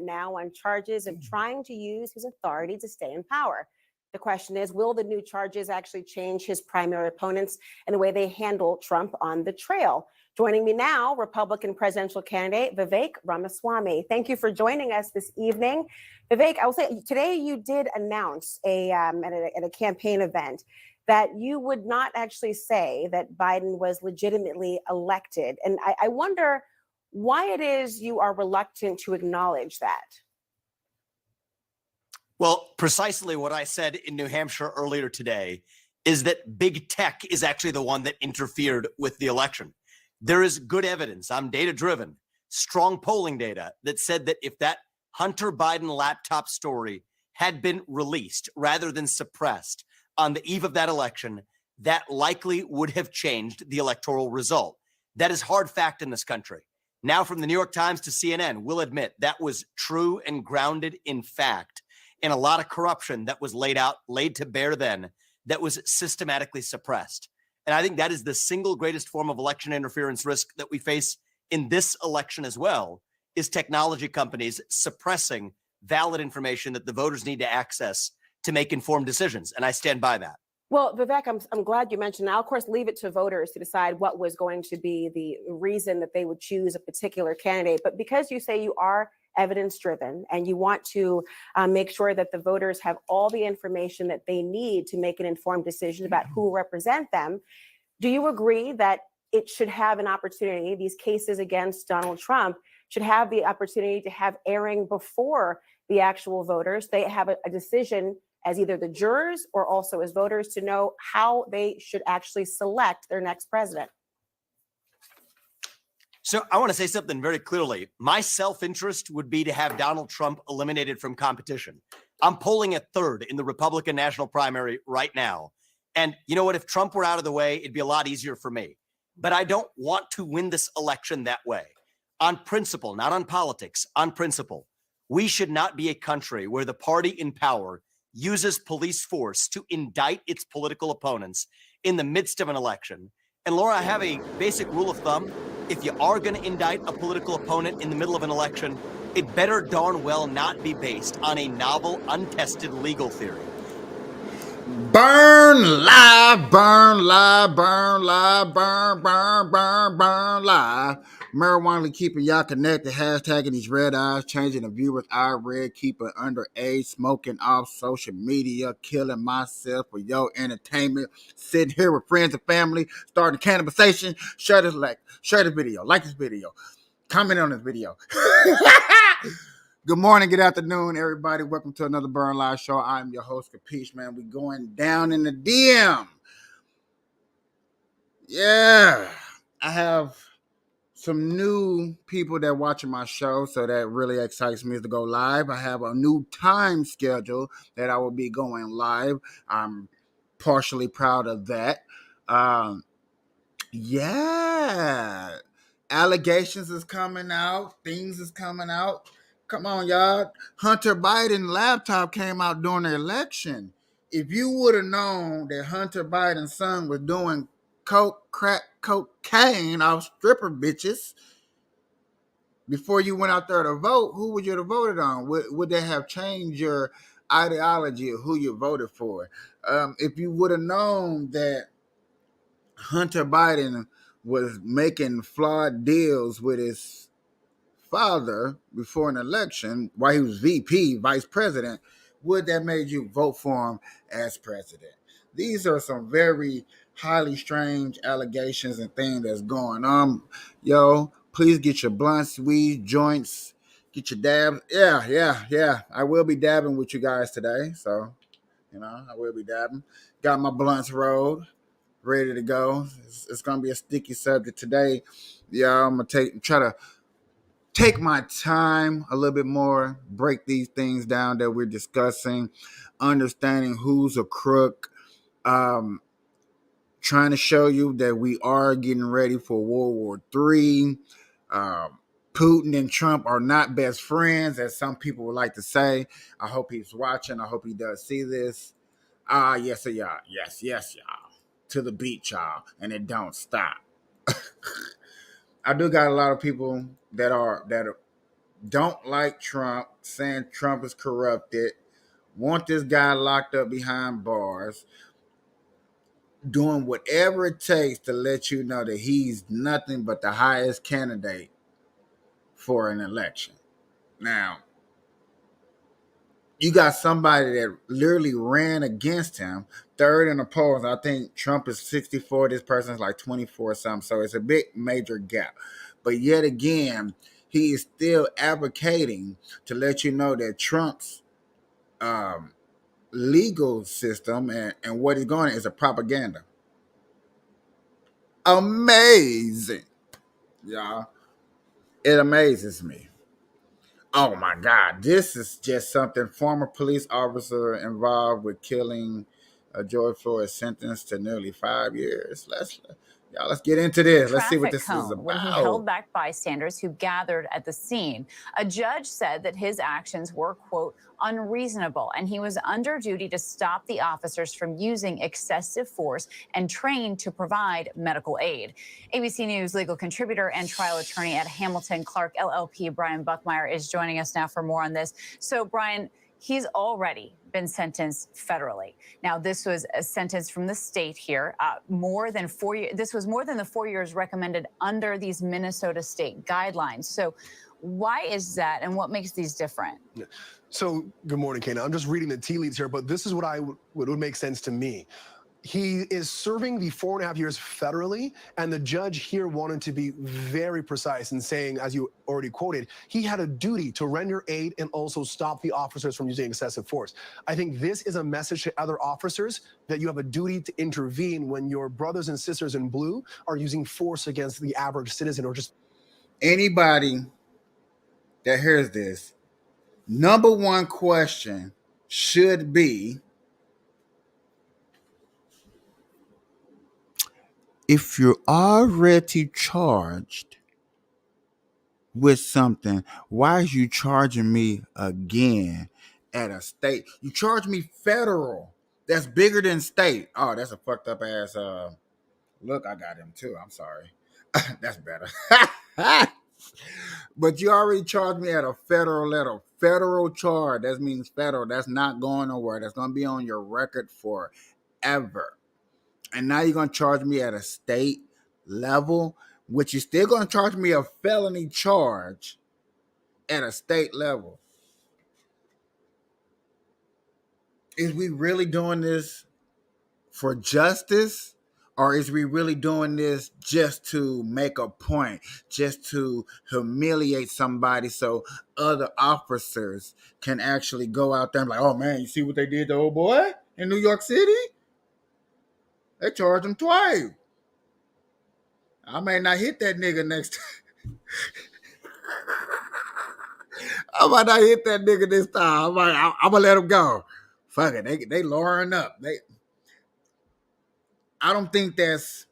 now on charges of trying to use his authority to stay in power. The question is, will the new charges actually change his primary opponents and the way they handle Trump on the trail? Joining me now, Republican presidential candidate Vivek Ramaswamy. Thank you for joining us this evening. Vivek, I will say today you did announce at a campaign event that you would not actually say that Biden was legitimately elected. And I wonder why it is you are reluctant to acknowledge that. Well, precisely what I said in New Hampshire earlier today is that big tech is actually the one that interfered with the election. There is good evidence, I'm data-driven, strong polling data that said that if that Hunter Biden laptop story had been released rather than suppressed, on the eve of that election that likely would have changed the electoral result. That is hard fact in this country. Now, from the New York Times to CNN, we'll admit that was true and grounded in fact, and a lot of corruption that was laid to bear then, that was systematically suppressed. And I think that is the single greatest form of election interference risk that we face in this election as well, is technology companies suppressing valid information that the voters need to access to make informed decisions. And I stand by that. Well, Vivek, I'm glad you mentioned. I'll, of course, leave it to voters to decide what was going to be the reason that they would choose a particular candidate. But because you say you are evidence driven and you want to make sure that the voters have all the information that they need to make an informed decision about who will represent them, do you agree that it should have an opportunity, these cases against Donald Trump should have the opportunity to have airing before the actual voters? They have a decision as either the jurors or also as voters to know how they should actually select their next president. So I want to say something very clearly. My self-interest would be to have Donald Trump eliminated from competition. I'm polling at third in the Republican national primary right now. And you know what? If Trump were out of the way, it'd be a lot easier for me. But I don't want to win this election that way. On principle, not on politics, on principle. We should not be a country where the party in power uses police force to indict its political opponents in the midst of an election. And Laura, I have a basic rule of thumb. If you are going to indict a political opponent in the middle of an election, it better darn well not be based on a novel, untested legal theory. Burn live, burn live, burn live, burn live. Marijuana keeping y'all connected, hashtagging these red eyes, changing the viewers eye red, keeping underage, smoking off social media, killing myself for your entertainment, sitting here with friends and family, starting a conversation. Share this video, like this video, comment on this video. Good morning, good afternoon, everybody. Welcome to another Burn Live show. I'm your host, Capiche, man. We going down in the DM. Yeah, I have some new people that watching my show, so that really excites me to go live. I have a new time schedule that I will be going live. I'm partially proud of that. Yeah, allegations is coming out. Things is coming out. Come on, y'all. Hunter Biden laptop came out during the election. If you would have known that Hunter Biden's son was doing crack cocaine off stripper bitches before you went out there to vote, who would you have voted on? Would that have changed your ideology of who you voted for? If you would have known that Hunter Biden was making flawed deals with his father before an election while he was VP, vice president, would that made you vote for him as president? These are some very highly strange allegations and things that's going on. Yo, please get your blunts, weed, joints, get your dabs. Yeah. I will be dabbing with you guys today. So, I will be dabbing. Got my blunts rolled, ready to go. It's going to be a sticky subject today. Yeah, I'm going to try to take my time a little bit more, break these things down that we're discussing, understanding who's a crook, trying to show you that we are getting ready for World War III. Putin and Trump are not best friends, as some people would like to say. I hope he's watching. I hope he does see this. Yes, y'all. Yes, y'all. To the beat, y'all. And it don't stop. I do got a lot of people that don't like Trump, saying Trump is corrupted, want this guy locked up behind bars, doing whatever it takes to let you know that he's nothing but the highest candidate for an election. Now, you got somebody that literally ran against him, third in the polls. I think Trump is 64. This person's like 24 or something. So it's a big major gap. But yet again, he is still advocating to let you know that Trump's legal system and what he's going is a propaganda. Amazing. Yeah. It amazes me. Oh my God, this is just something. Former police officer involved with killing George Floyd sentenced to nearly 5 years. Let's get into this. Let's see what Traffic this is cone when he about. held back bystanders who gathered at the scene. A judge said that his actions were, quote, unreasonable, and he was under duty to stop the officers from using excessive force and trained to provide medical aid. ABC News legal contributor and trial attorney at Hamilton Clark LLP, Brian Buckmeyer, is joining us now for more on this. So, Brian, he's already been sentenced federally. Now, this was a sentence from the state here, more than 4 years. This was more than the 4 years recommended under these Minnesota state guidelines. So why is that, and what makes these different? So, good morning, Kana. I'm just reading the tea leaves here, but this is what would make sense to me. He is serving the 4.5 years federally, and the judge here wanted to be very precise in saying, as you already quoted, he had a duty to render aid and also stop the officers from using excessive force. I think this is a message to other officers that you have a duty to intervene when your brothers and sisters in blue are using force against the average citizen or just Anybody that hears this, number one question should be, if you're already charged with something, why is you charging me again at a state? You charge me federal. That's bigger than state. Oh, that's a fucked up ass look. I got him too. I'm sorry. That's better. But you already charged me at a federal level. Federal charge. That means federal. That's not going nowhere. That's going to be on your record forever. And now you're going to charge me at a state level, which you're still going to charge me a felony charge at a state level. Is we really doing this for justice? Or is we really doing this just to make a point, just to humiliate somebody so other officers can actually go out there and be like, oh man, you see what they did to old boy in New York City? They charged him twice. I may not hit that nigga next time. I might not hit that nigga this time. I'm gonna let him go. Fuck it, they lowering up. I don't think it's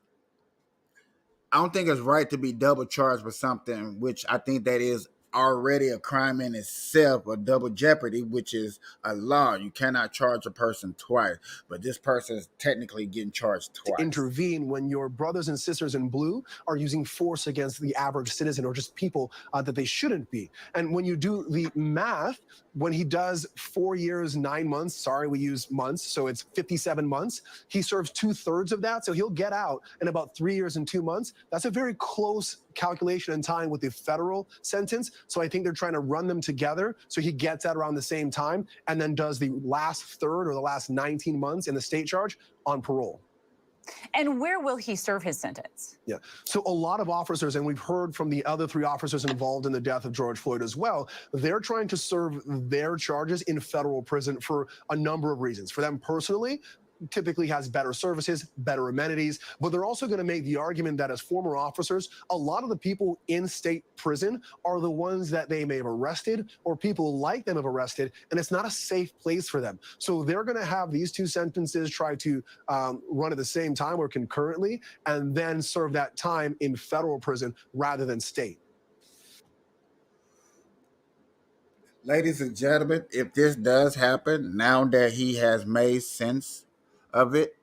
right to be double charged for something which I think that is already a crime in itself, a double jeopardy, which is a law. You cannot charge a person twice, but this person is technically getting charged twice. to intervene when your brothers and sisters in blue are using force against the average citizen or just people that they shouldn't be. And when you do the math, when he does 4 years, 9 months, sorry, we use months, so it's 57 months, he serves 2/3 of that, so he'll get out in about 3 years and 2 months. That's a very close calculation in time with the federal sentence. So I think they're trying to run them together so he gets out around the same time and then does the last third or the last 19 months in the state charge on parole. And where will he serve his sentence? Yeah. So a lot of officers, and we've heard from the other 3 officers involved in the death of George Floyd as well, they're trying to serve their charges in federal prison for a number of reasons. For them personally, typically has better services, better amenities, but they're also going to make the argument that as former officers, a lot of the people in state prison are the ones that they may have arrested or people like them have arrested, and it's not a safe place for them. So they're going to have these 2 sentences try to run at the same time or concurrently, and then serve that time in federal prison rather than state. Ladies and gentlemen, if this does happen, now that he has made sense of it,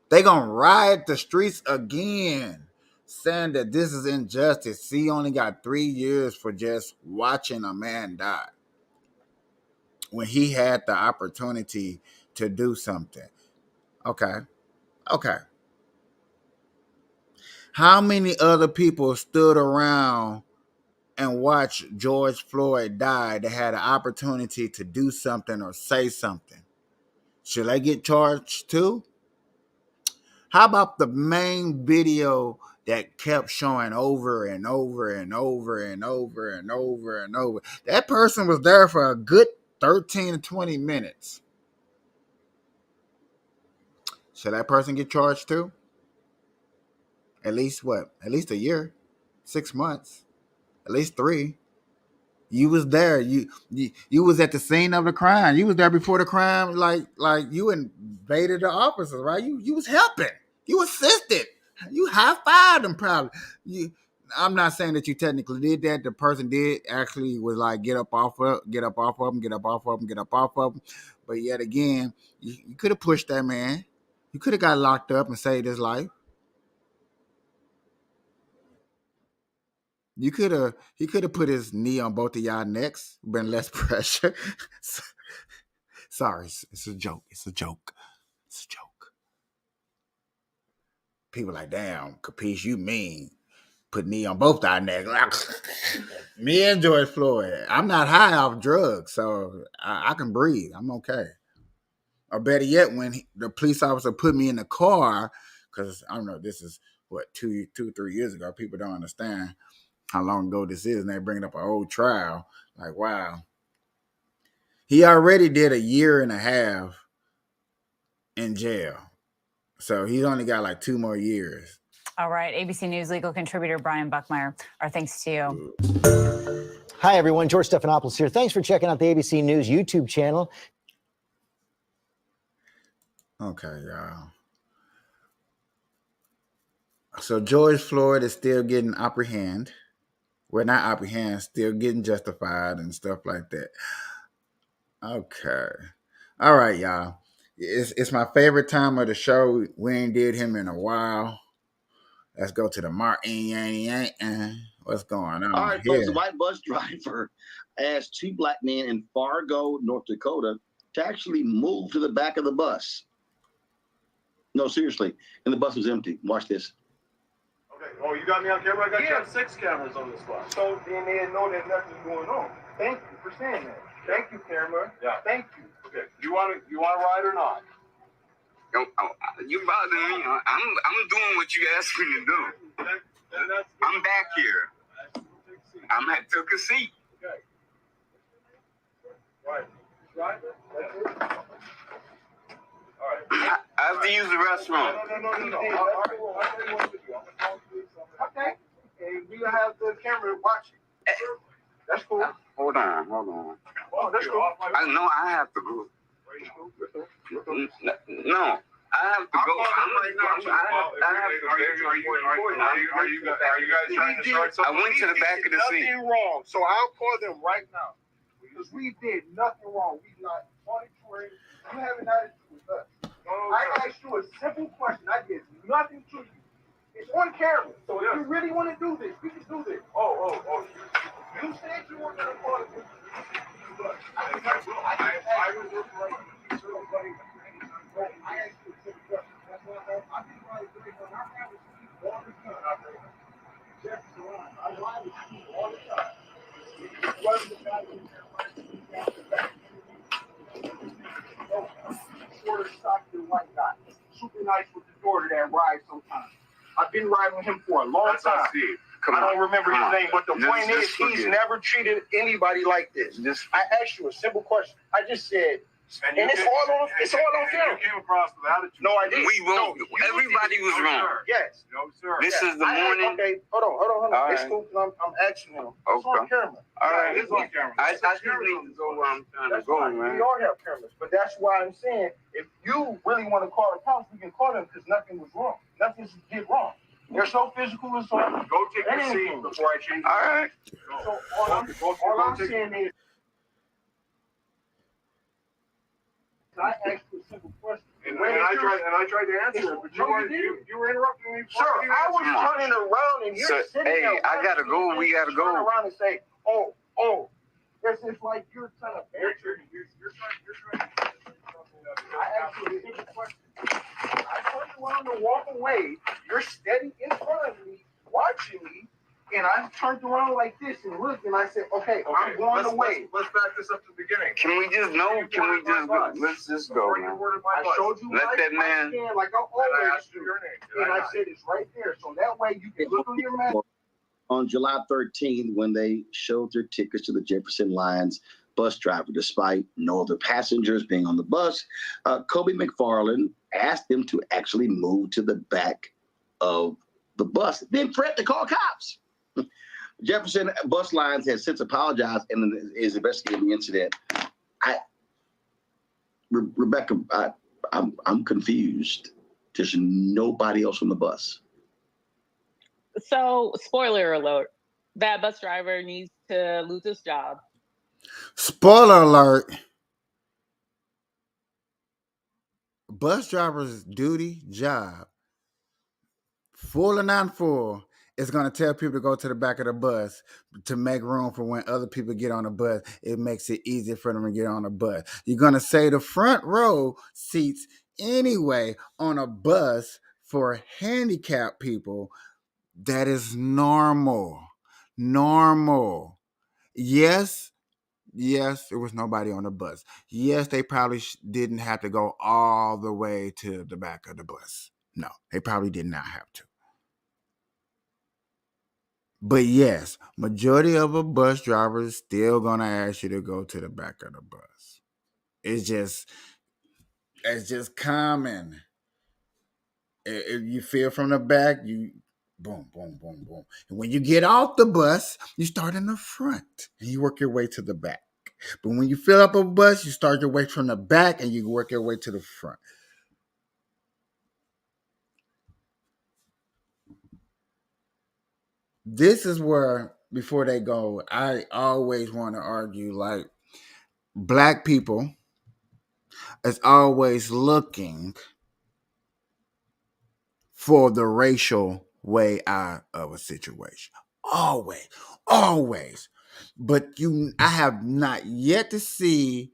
they gonna riot the streets again, saying that this is injustice. He only got 3 years for just watching a man die when he had the opportunity to do something. Okay. How many other people stood around and watched George Floyd die that had an opportunity to do something or say something? Should they get charged too? How about the main video that kept showing over and over and over and over and over and over? That person was there for a good 13 to 20 minutes. Should that person get charged too? At least what? At least a year, 6 months, at least 3. You was there. You was at the scene of the crime. You was there before the crime. Like you invaded the officers, right? You was helping. You assisted. You high fived them probably. I'm not saying that you technically did that. The person did actually was like get up off of them, get up off of them. But yet again, you could have pushed that man. You could have got locked up and saved his life. He could have put his knee on both of y'all necks, been less pressure. Sorry, it's a joke. It's a joke. People like, damn, Capiche, you mean put knee on both our necks. Me and George Floyd. I'm not high off drugs, so I can breathe. I'm okay. Or better yet, when the police officer put me in the car, because I don't know, this is what, 3 years ago. People don't understand how long ago this is, and they bring up an old trial. Like, wow. He already did 1.5 years in jail. So he's only got like 2 more years. All right, ABC News legal contributor Brian Buckmeyer, our thanks to you. Hi, everyone. George Stephanopoulos here. Thanks for checking out the ABC News YouTube channel. Okay, y'all. So George Floyd is still getting apprehended. Well, not apprehended, still getting justified and stuff like that. Okay. All right, y'all. It's my favorite time of the show. We ain't did him in a while. Let's go to the Martin. What's going on? All right, here? folks. A white bus driver asked 2 black men in Fargo, North Dakota, to actually move to the back of the bus. No, seriously. And the bus was empty. Watch this. Okay. Oh, you got me on camera? I got 6 cameras on this bus. So then they know that nothing's going on. Thank you for saying that. Thank you, camera. Yeah. Thank you. Okay. You want to ride or not? You bother me. I'm doing what you asked me to do. I'm back here. I'm took a seat. Okay. Right. Driver. That's it. All right. I have to use the restroom. No. All right. Okay. And we have the camera watching. That's cool. Hold on. Oh, that's cool. I know I have to go. No, I have to go. Are you guys trying to start something? I went to the back of the seat. Nothing wrong. So I'll call them right now. Because we did nothing wrong. We not monitoring. You have an attitude with us. I asked you a simple question. I did nothing to you. It's on camera. So if you really want to do this, we can do this. Oh. You said you were going to call it. I was working right now. I asked you a simple question. That's why I've been trying to do it on our camera all the time. Jeff Saran, I lie with you all the time. It wasn't the guy in there shorter Stockton white guy. Super nice with the daughter that rides sometimes. I've been riding with him for a long time. I don't remember his name, but the point is, he's never treated anybody like this. I asked you a simple question. I just said, and it's all on film. You came across with attitude. No, I didn't. We wrong. Everybody was wrong. Yes. No, sir. This is the morning. Okay, hold on. All It's right. cool. I'm asking him. It's on camera. All right. It's on camera. I just need to go where I'm trying to That's go, fine. man. We all have cameras, but that's why I'm saying if you really want to call the cops, we can call them because nothing was wrong. Nothing did wrong. There's no physical assault. Go take your seat before I change. All right. So all I'm saying is, I asked you a simple question. And I tried to answer it, but you were interrupting me. Sir, I was turning around and you're So, sitting hey, there. I gotta go. We gotta go. Turn around and say, oh. It's like you're trying to. You're trying to I asked you a simple question. I turned around to walk away. You're steady in front of me, watching me, and I turned around like this and looked, and I said, okay, I'm going away. Let's back this up to the beginning. Can we just go? Let's just go, man. I showed you Let right that man. stand like I And I always asked you do. your name. And I said it's right there. So that way you can look on your map. On July 13th, when they showed their tickets to the Jefferson Lions bus driver, despite no other passengers being on the bus, Kobe McFarland asked them to actually move to the back of the bus, then threatened to call cops. Jefferson Bus Lines has since apologized and is investigating the incident. Rebecca, I'm confused. There's nobody else on the bus. So, spoiler alert: that bus driver needs to lose his job. Spoiler alert. Bus driver's duty, job, full or not full, is going to tell people to go to the back of the bus to make room for when other people get on the bus. It makes it easier for them to get on the bus. You're going to say the front row seats anyway on a bus for handicapped people. That is normal. Normal. Yes, there was nobody on the bus. Yes, they probably didn't have to go all the way to the back of the bus. No, they probably did not have to. But yes, majority of a bus driver is still gonna ask you to go to the back of the bus. It's just common. If you feel from the back, you boom, boom, boom, boom. And when you get off the bus, you start in the front and you work your way to the back. But when you fill up a bus, you start your way from the back and you work your way to the front. This is where, before they go, I always want to argue, like, black people is always looking for the racial way out of a situation. Always. But I have not yet to see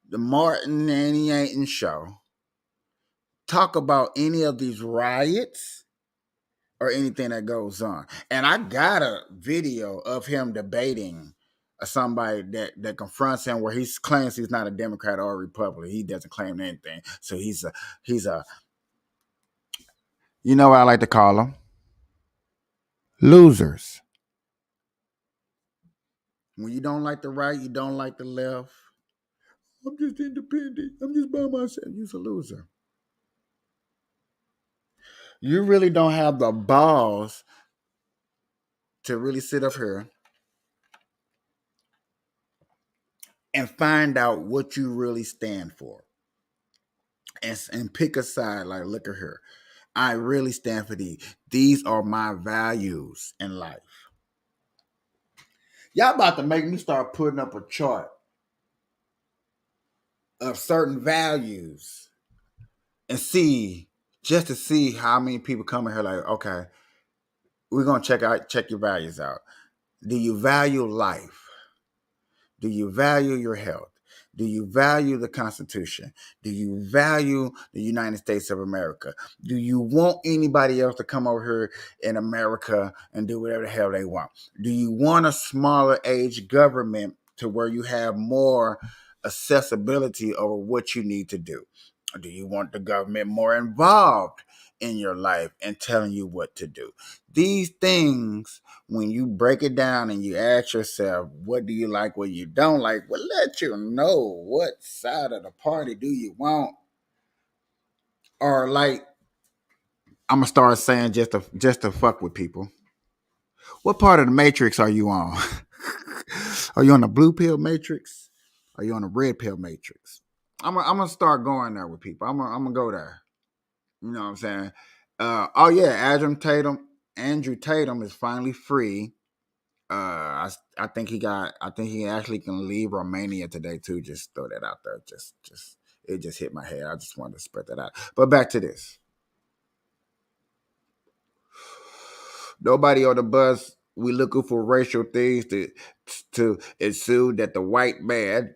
the Martin and the Ayton show talk about any of these riots or anything that goes on. And I got a video of him debating somebody that confronts him where he claims he's not a Democrat or a Republican. He doesn't claim anything. So he's a you know what I like to call them? Losers. When you don't like the right, you don't like the left. I'm just independent. I'm just by myself. You're a loser. You really don't have the balls to really sit up here and find out what you really stand for. And pick a side, like, look at here. I really stand for these. These are my values in life. Y'all about to make me start putting up a chart of certain values and just to see how many people come in here like, okay, we're gonna check your values out. Do you value life? Do you value your health? Do you value the Constitution? Do you value the United States of America? Do you want anybody else to come over here in America and do whatever the hell they want? Do you want a smaller age government to where you have more accessibility over what you need to do? Or do you want the government more involved in your life and telling you what to do? These things, when you break it down and you ask yourself, what do you like, what you don't like, will let you know what side of the party do you want. Or, like, I'm gonna start saying just to fuck with people. What part of the matrix are you on? Are you on the blue pill matrix? Are you on the red pill matrix? I'm gonna start going there with people. I'm gonna go there. You know what I'm saying? Oh yeah, Andrew Tatum is finally free. I think he actually can leave Romania today too. Just throw that out there. Just it just hit my head. I just wanted to spread that out. But back to this. Nobody on the bus. We looking for racial things to ensue that the white man,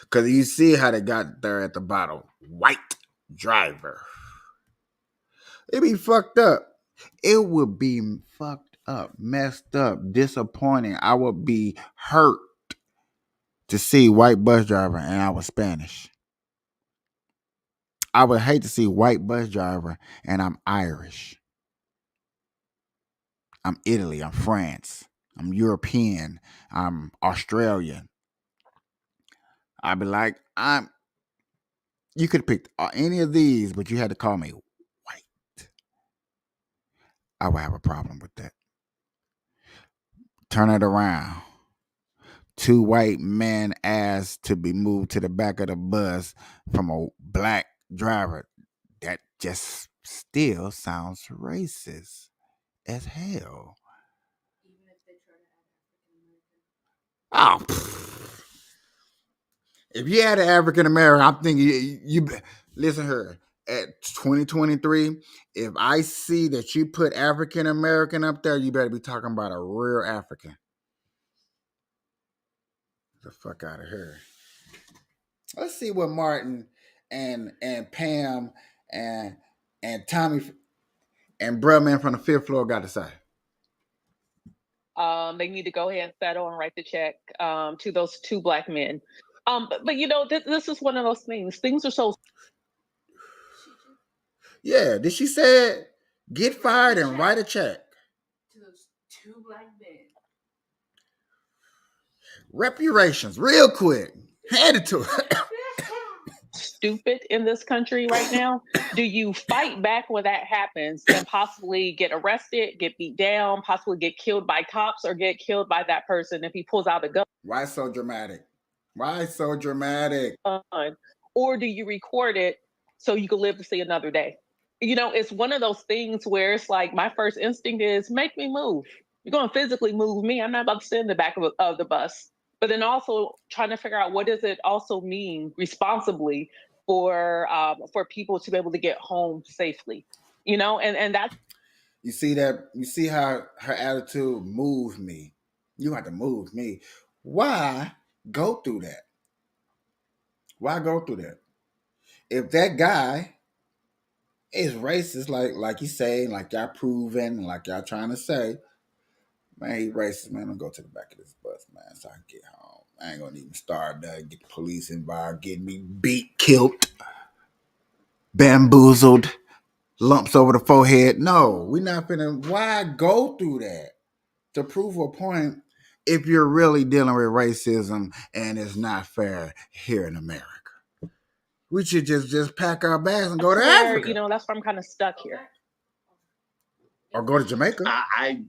because you see how they got there at the bottom. White driver. It be fucked up. It would be fucked up, messed up, disappointing. I would be hurt to see white bus driver and I was Spanish. I would hate to see white bus driver and I'm Irish. I'm Italy. I'm France. I'm European. I'm Australian. I'd be like, you could have picked any of these, but you had to call me white. I would have a problem with that. Turn it around. 2 white men asked to be moved to the back of the bus from a black driver. That just still sounds racist as hell. Oh, if you had an African American, I'm thinking you listen here. At 2023, if I see that you put African American up there, you better be talking about a real African. Get the fuck out of here. Let's see what Martin and Pam and Tommy and Brubman from the 5th floor got to say. They need to go ahead and settle and write the check to those 2 Black men. But you know, this is one of those things. Things are so. Yeah, did she say get fired and write a check to those 2 Black men? Reparations, real quick. Hand it to her. Stupid in this country right now. Do you fight back when that happens and possibly get arrested, get beat down, possibly get killed by cops, or get killed by that person if he pulls out a gun? Why so dramatic? Why so dramatic? Or do you record it so you can live to see another day? You know, it's one of those things where it's like my first instinct is make me move. You're going to physically move me. I'm not about to sit in the back of the bus. But then also trying to figure out what does it also mean responsibly for people to be able to get home safely, you know, and that's. You see that? You see how her attitude moved me. You have to move me. Why go through that? Why go through that? If that guy is racist, like you say, like y'all proving, like y'all trying to say, man, he racist, man. I'm go to the back of this bus, man, so I can get home. I ain't gonna even start there, get the police involved, get me beat, killed, bamboozled, lumps over the forehead. No, we're not finna. Why go through that? To prove a point if you're really dealing with racism and it's not fair here in America. We should just pack our bags and go to Africa. You know, that's why I'm kind of stuck here. Or go to Jamaica. I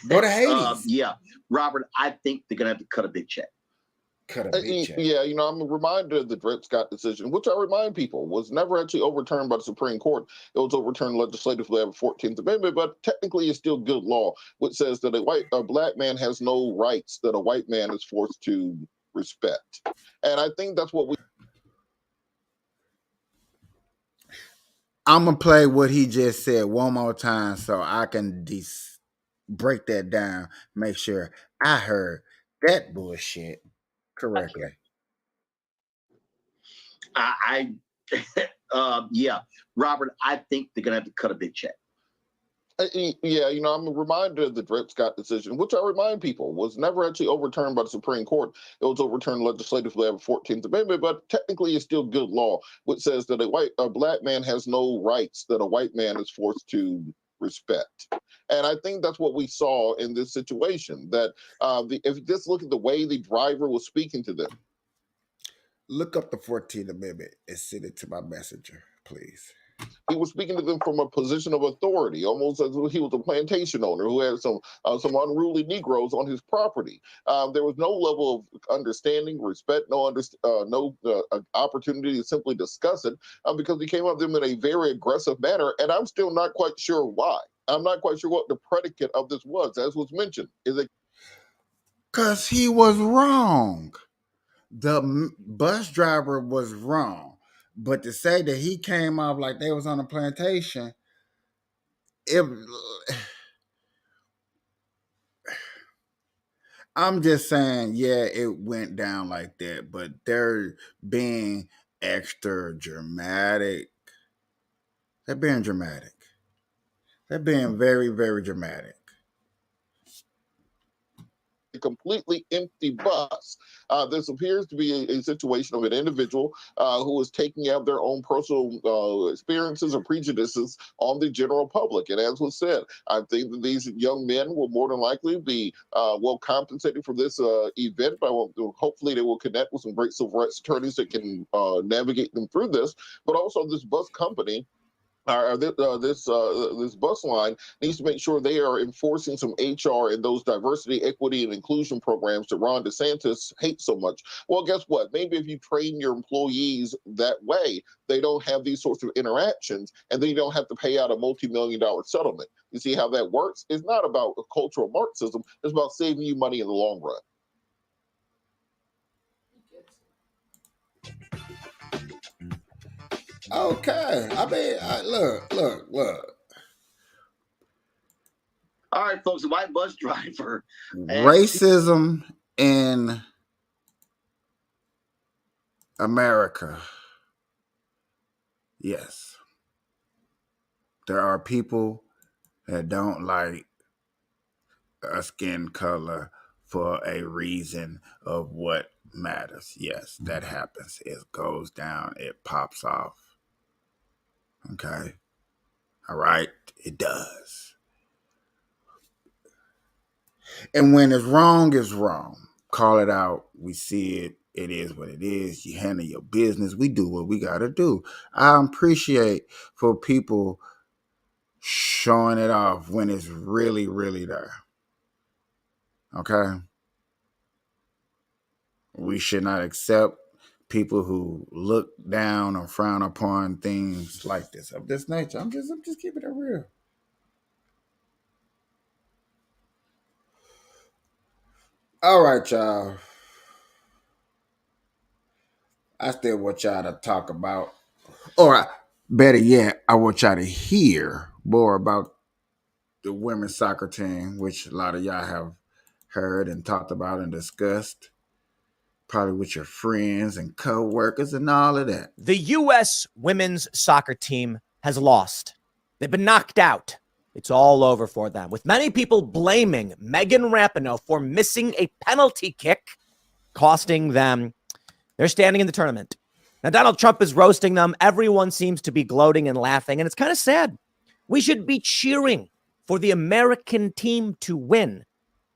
go to Haiti. Yeah, Robert, I think they're going to have to cut a big check. Cut a big check. Yeah, you know, I'm reminded of the Dred Scott decision, which I remind people was never actually overturned by the Supreme Court. It was overturned legislatively by the 14th Amendment, but technically it's still good law, which says that a black man has no rights that a white man is forced to respect. And I think that's what we. I'm going to play what he just said one more time so I can break that down, make sure I heard that bullshit correctly. Yeah, Robert, I think they're going to have to cut a big check. Yeah, you know, I'm reminded of the Dred Scott decision, which I remind people was never actually overturned by the Supreme Court. It was overturned legislatively by the 14th Amendment, but technically it's still good law, which says that a black man has no rights that a white man is forced to respect. And I think that's what we saw in this situation, that if you just look at the way the driver was speaking to them. Look up the 14th Amendment and send it to my messenger, please. He was speaking to them from a position of authority, almost as if he was a plantation owner who had some unruly Negroes on his property. There was no level of understanding, respect, no opportunity to simply discuss it because he came up to them in a very aggressive manner, and I'm still not quite sure why. I'm not quite sure what the predicate of this was, as was mentioned. Is it? Because he was wrong. The bus driver was wrong. But to say that he came off like they was on a plantation, I'm just saying, yeah, it went down like that, but they're being extra dramatic. They're being dramatic. They're being very, very dramatic. A completely empty bus. This appears to be a situation of an individual who is taking out their own personal experiences or prejudices on the general public. And as was said, I think that these young men will more than likely be well compensated for this event. Hopefully they will connect with some great civil rights attorneys that can navigate them through this. But also this bus company this bus line needs to make sure they are enforcing some HR and those diversity, equity, and inclusion programs that Ron DeSantis hates so much. Well, guess what? Maybe if you train your employees that way, they don't have these sorts of interactions, and then you don't have to pay out a multi-million-dollar settlement. You see how that works? It's not about cultural Marxism. It's about saving you money in the long run. Okay. I mean, look. All right, folks, a white bus driver. Racism in America. Yes. There are people that don't like a skin color for a reason of what matters. Yes, that happens. It goes down, it pops off. Okay. All right. It does. And when it's wrong. Call it out. We see it. It is what it is. You handle your business. We do what we got to do. I appreciate for people showing it off when it's really, really there. Okay? We should not accept people who look down or frown upon things like this, of this nature. I'm just keeping it real. All right, y'all. I still want y'all to talk about, or better yet, I want y'all to hear more about the women's soccer team, which a lot of y'all have heard and talked about and discussed, probably with your friends and co-workers and all of that. The U.S. women's soccer team has lost. They've been knocked out. It's all over for them, with many people blaming Megan Rapinoe for missing a penalty kick, costing them their standing in the tournament. Now, Donald Trump is roasting them. Everyone seems to be gloating and laughing, and it's kind of sad. We should be cheering for the American team to win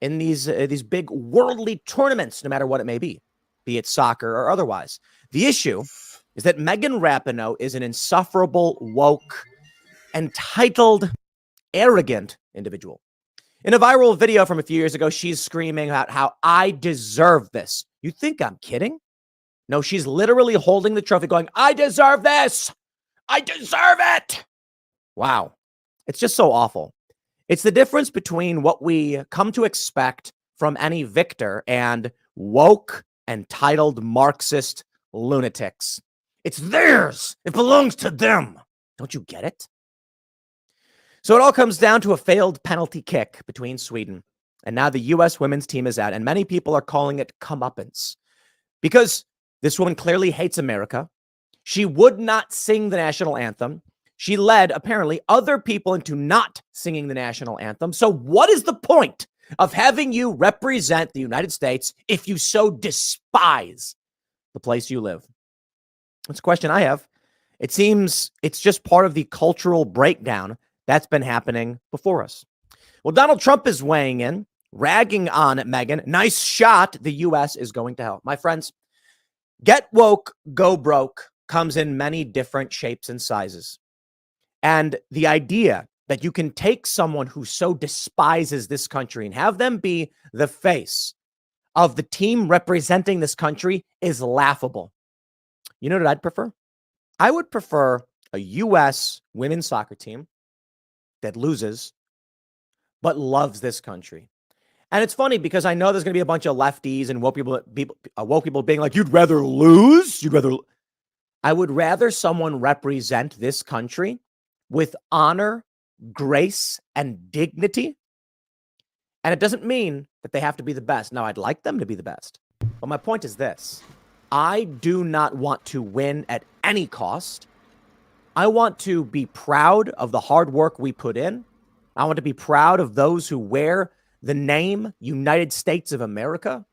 in these big worldly tournaments, no matter what it may be it soccer or otherwise. The issue is that Megan Rapinoe is an insufferable, woke, entitled, arrogant individual. In a viral video from a few years ago, she's screaming about how I deserve this. You think I'm kidding? No, she's literally holding the trophy going, I deserve this. I deserve it. Wow. It's just so awful. It's the difference between what we come to expect from any victor and woke, entitled Marxist lunatics. It's theirs. It belongs to them. Don't you get it? So it all comes down to a failed penalty kick between Sweden. And now the U.S. women's team is out, and many people are calling it comeuppance because this woman clearly hates America. She would not sing the national anthem. She led, apparently, other people into not singing the national anthem. So what is the point of having you represent the United States if you so despise the place you live? That's a question I have. It seems it's just part of the cultural breakdown that's been happening before us. Well, Donald Trump is weighing in, ragging on Megan. Nice shot. The U.S. is going to hell. My friends, get woke, go broke comes in many different shapes and sizes. And the idea that you can take someone who so despises this country and have them be the face of the team representing this country is laughable. You know what I'd prefer? I would prefer a U.S. women's soccer team that loses, but loves this country. And it's funny because I know there's going to be a bunch of lefties and woke people being like, you'd rather lose? I would rather someone represent this country with honor, grace, and dignity. And it doesn't mean that they have to be the best. Now, I'd like them to be the best. But my point is this. I do not want to win at any cost. I want to be proud of the hard work we put in. I want to be proud of those who wear the name United States of America.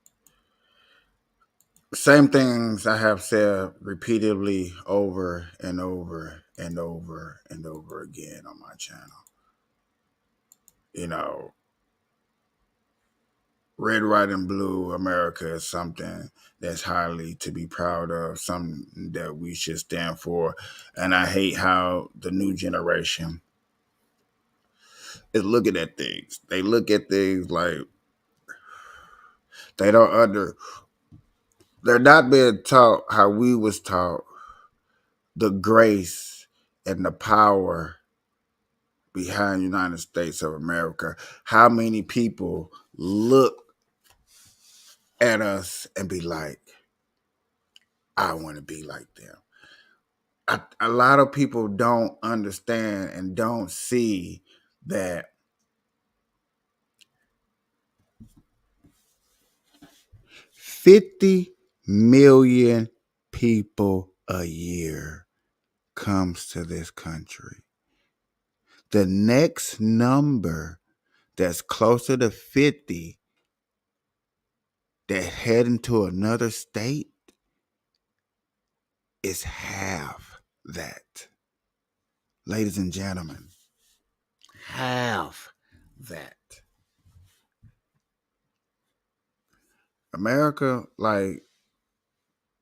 Same things I have said repeatedly over and over and over and over again on my channel. You know, red, white, and blue America is something that's highly to be proud of, something that we should stand for. And I hate how the new generation is looking at things. They look at things like they don't they're not being taught how we was taught the grace and the power behind the United States of America. How many people look at us and be like, I want to be like them. A lot of people don't understand and don't see that 50 million people a year comes to this country. The next number that's closer to 50 that head into another state is half that. Ladies and gentlemen, half that. America, like,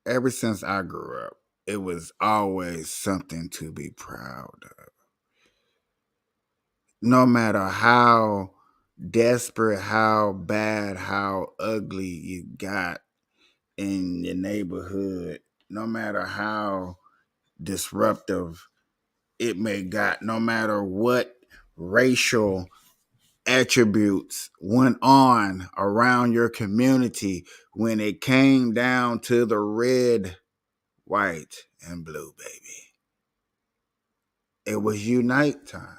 ever since I grew up, it was always something to be proud of. No matter how desperate, how bad, how ugly you got in your neighborhood, no matter how disruptive it may got, no matter what racial attributes went on around your community, when it came down to the red, white, and blue, baby, it was unite time.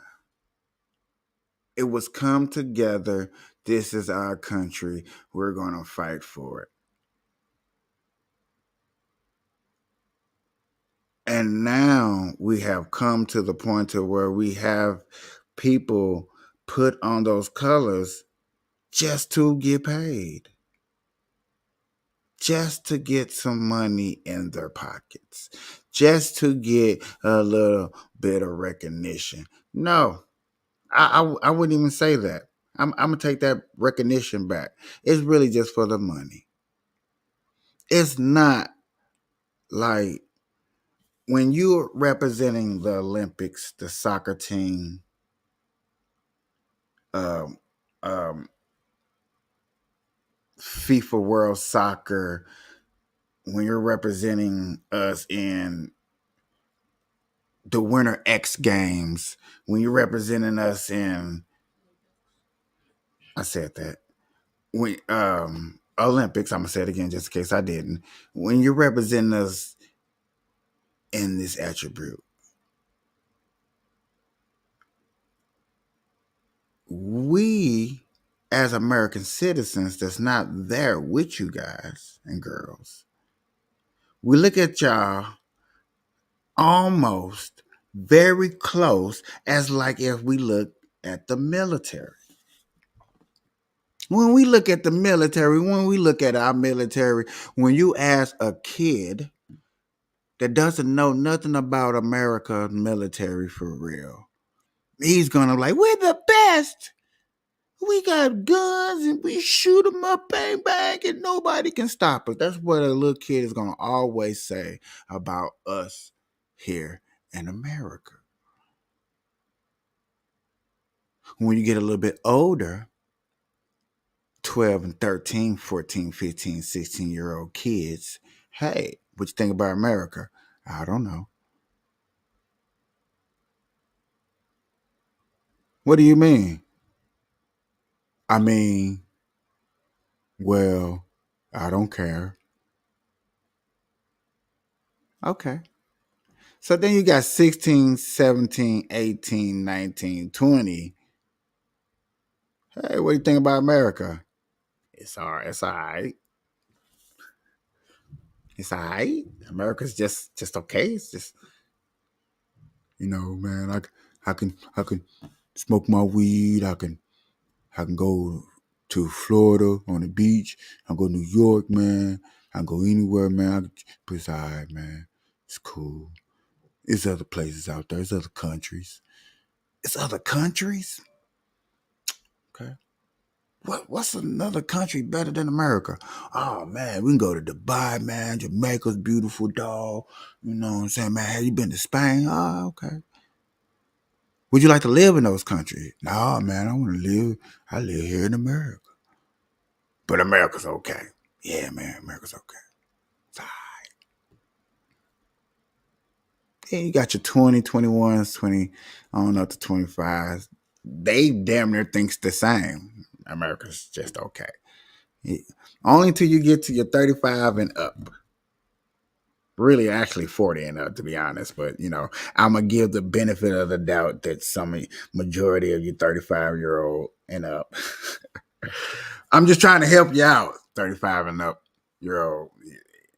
It was come together. This is our country. We're going to fight for it. And now we have come to the point to where we have people put on those colors just to get paid, just to get some money in their pockets, just to get a little bit of recognition. No, I wouldn't even say that. I'm going to take that recognition back. It's really just for the money. It's not like when you're representing the Olympics, the soccer team, um, um, FIFA World Soccer, when you're representing us in the Winter X Games, when you're representing us in, I said that, when Olympics, I'm gonna say it again just in case I didn't. When you're representing us in this attribute, we as American citizens that's not there with you guys and girls, we look at y'all almost very close as like if we look at the military. When we look at the military, when we look at our military, when you ask a kid that doesn't know nothing about America military for real, he's gonna be like, we're the best. We got guns and we shoot them up, bang, bang, and nobody can stop us. That's what a little kid is gonna always say about us here in America. When you get a little bit older, 12 and 13, 14, 15, 16-year-old kids, hey, what you think about America? I don't know. What do you mean? I mean, well, I don't care. Okay. So then you got 16, 17, 18, 19, 20. Hey, what do you think about America? It's all right. It's all right. It's all right. America's just okay. It's just, man, I can smoke my weed. I can go to Florida on the beach. I can go to New York, man. I can go anywhere, man. But it's all right, man. It's cool. There's other places out there. There's other countries. It's other countries? Okay. What's another country better than America? Oh man, we can go to Dubai, man. Jamaica's beautiful, dog. You know what I'm saying, man? Have you been to Spain? Oh, okay. Would you like to live in those countries? No, man, I want to live. I live here in America. But America's okay. Yeah, man, America's okay. It's all right. Yeah, you got your 20, 21s, 20, I don't know, up to 25s. They damn near thinks the same. America's just okay. Yeah. Only until you get to your 35 and up. Really, actually 40 and up, to be honest. But, you know, I'm going to give the benefit of the doubt that some majority of you 35-year-old and up. I'm just trying to help you out, 35 and up year old.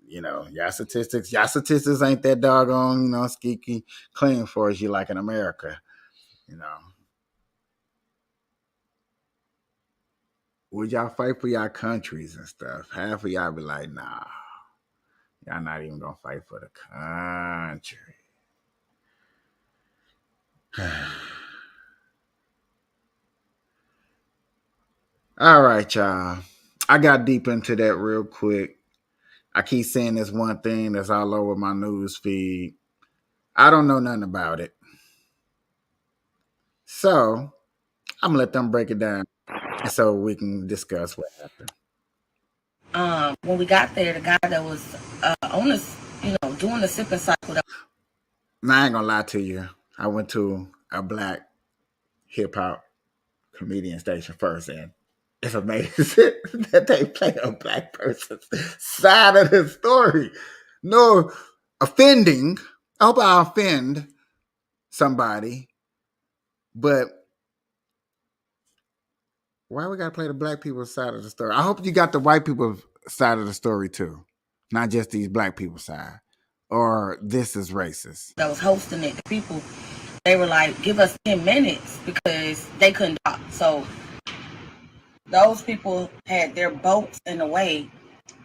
You know, y'all statistics ain't that doggone, you know, squeaky clean for us you like in America. You know. Would y'all fight for y'all countries and stuff? Half of y'all be like, nah, y'all not even gonna fight for the country. All right, y'all. I got deep into that real quick. I keep saying this one thing that's all over my news feed. I don't know nothing about it. So I'm gonna let them break it down so we can discuss what happened. When we got there, the guy that was on us, doing the sipping cycle. Now, I ain't gonna lie to you. I went to a black hip hop comedian station first, and it's amazing that they play a black person's side of the story. No offending. I hope I offend somebody, but why we gotta play the black people's side of the story? I hope you got the white people's side of the story too, not just these black people's side. Or this is racist. That was hosting it. The people, they were like, give us 10 minutes because they couldn't talk. So those people had their boats in the way,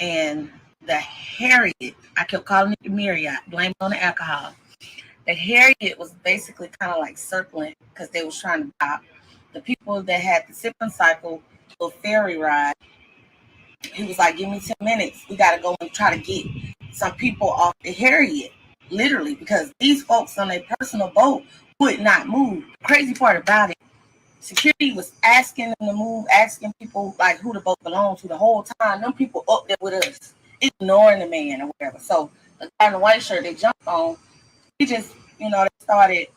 and the Harriet, I kept calling it the Marriott, blame it on the alcohol. The Harriet was basically kind of like circling because they was trying to stop the people that had the sipping cycle, little ferry ride. He was like, give me 10 minutes. We got to go and try to get some people off the Harriet, literally, because these folks on their personal boat would not move. The crazy part about it, security was asking them to move, asking people like who the boat belonged to the whole time. Them people up there with us, ignoring the man or whatever. So the guy in the white shirt they jumped on, he just, they started.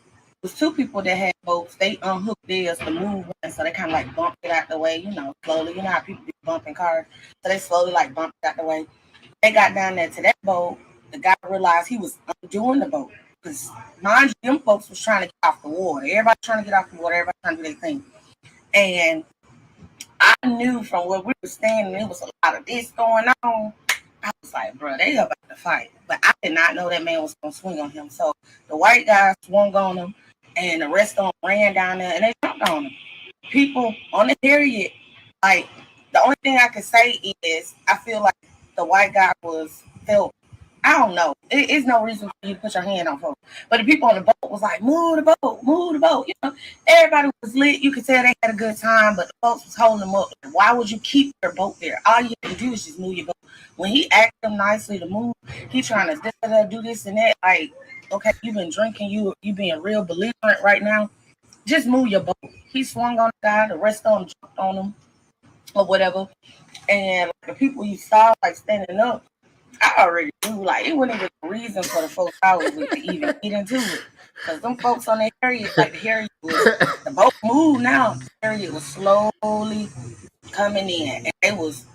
It was two people that had boats. They unhooked theirs to move one, so they kind of like bumped it out the way, slowly. You know how people be bumping cars, so they slowly like bumped it out the way. They got down there to that boat. The guy realized he was undoing the boat because, mind you, them folks was trying to get off the water. Everybody trying to get off the water. Everybody trying to do their thing. And I knew from where we were standing, there was a lot of this going on. I was like, bro, they about to fight. But I did not know that man was going to swing on him. So the white guy swung on him, and the rest of them ran down there, and they jumped on him. People on the Harriet, like, the only thing I can say is I feel like the white guy felt, I don't know. It's no reason for you to put your hand on folks. But the people on the boat was like, move the boat, move the boat. Everybody was lit. You could tell they had a good time, but the folks was holding them up. Why would you keep your boat there? All you have to do is just move your boat. When he asked them nicely to move, he trying to do this and that. Like, okay, you've been drinking, you being real belligerent right now. Just move your boat. He swung on the guy, the rest of them jumped on him or whatever. And the people you saw like standing up, I already knew, like, it wasn't even a reason for the folks I was with to even get into it. Because them folks on the Harriet, like the Harriet was, the boat moved now. The Harriet was slowly coming in, and they was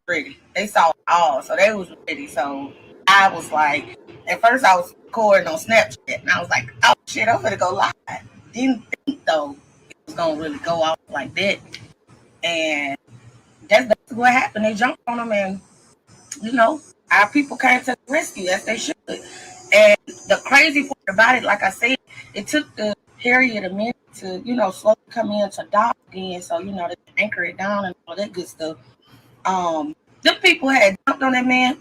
ready. They saw it all, so they was ready. So I was like, at first I was recording on Snapchat, and I was like, oh shit, I'm gonna go live. Didn't think though it was gonna really go off like that. And that's basically what happened. They jumped on them, and our people came to the rescue as they should. And the crazy part about it, like I said, it took the Harriet a minute to, slowly come into dock again. So, they anchor it down and all that good stuff. Them people had jumped on that man.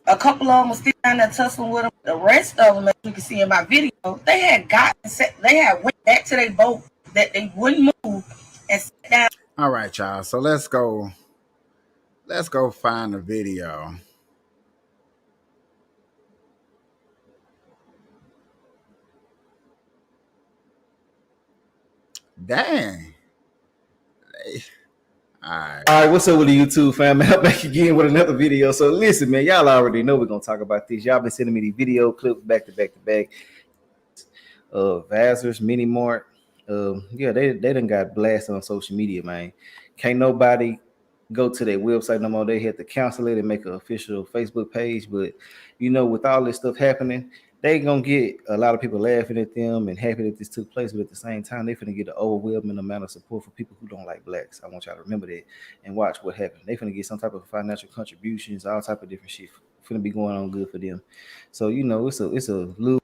A couple of them was still down there tussling with him. The rest of them, as you can see in my video, they had went back to their boat that they wouldn't move and sat down All right, y'all. So let's go find the video. Dang. All right, what's up with the YouTube fam? I'm back again with another video. So listen, man, y'all already know we're gonna talk about this. Y'all been sending me these video clips back to back. Vassars, Mini Mart. Yeah, they done got blasted on social media, man. Can't nobody go to their website no more. They had to cancel it and make an official Facebook page. But you know, with all this stuff happening, they gonna get a lot of people laughing at them and happy that this took place. But at the same time, they finna get an overwhelming amount of support for people who don't like blacks. I want y'all to remember that and watch what happened. They finna get some type of financial contributions, all type of different shit. Finna be going on good for them. So you know, it's a little.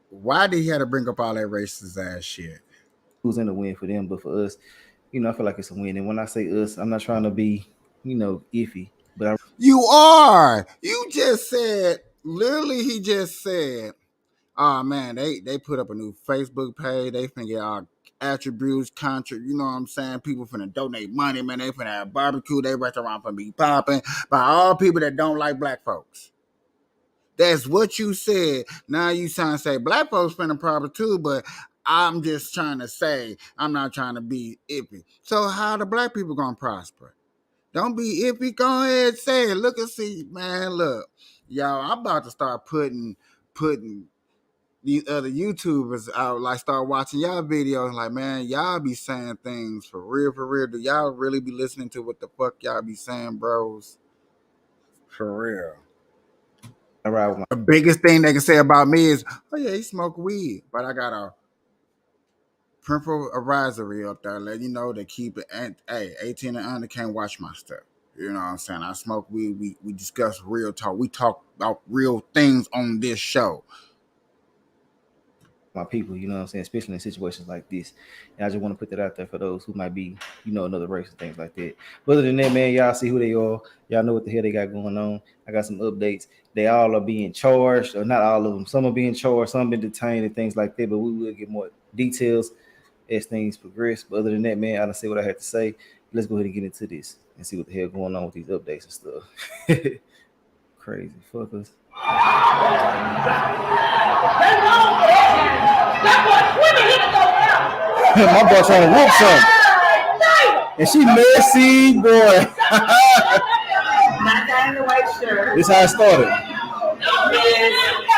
Why did he have to bring up all that racist ass shit? Who's in the win for them, but for us, you know, I feel like it's a win. And when I say us, I'm not trying to be, you know, iffy, but you are. You just said, literally, he just said, oh man, they put up a new Facebook page. They finna get all attributes, contract. You know what I'm saying? People finna donate money, man. They finna have barbecue. They restaurant finna be popping by all people that don't like black folks. That's what you said. Now you trying to say black folks finna prosper too, but I'm just trying to say, I'm not trying to be iffy. So how the black people gonna prosper? Don't be iffy. Go ahead and say it. Look and see, man. Look, y'all, I'm about to start putting these other YouTubers out, like start watching y'all videos. Like, man, y'all be saying things for real, for real. Do y'all really be listening to what the fuck y'all be saying, bros? For real. The biggest thing they can say about me is, oh yeah, he smoke weed, but I got a parental advisory up there, letting you know to keep it. And hey, 18 and under can't watch my stuff. You know what I'm saying? I smoke weed. We discuss real talk. We talk about real things on this show. my people, you know what I'm saying, especially in situations like this. And I just want to put that out there for those who might be, you know, another race and things like that. But other than that, man, y'all see who they are. Y'all know what the hell they got going on. I got some updates. They all are being charged, or not all of them. Some are being charged, some been detained and things like that. But we will get more details as things progress. But other than that, man, I done say what I had to say. Let's go ahead and get into this and see what the hell going on with these updates and stuff. Crazy fuckers. My boy trying to whoop something. And she messy, boy. Not that in the white shirt. This how it started.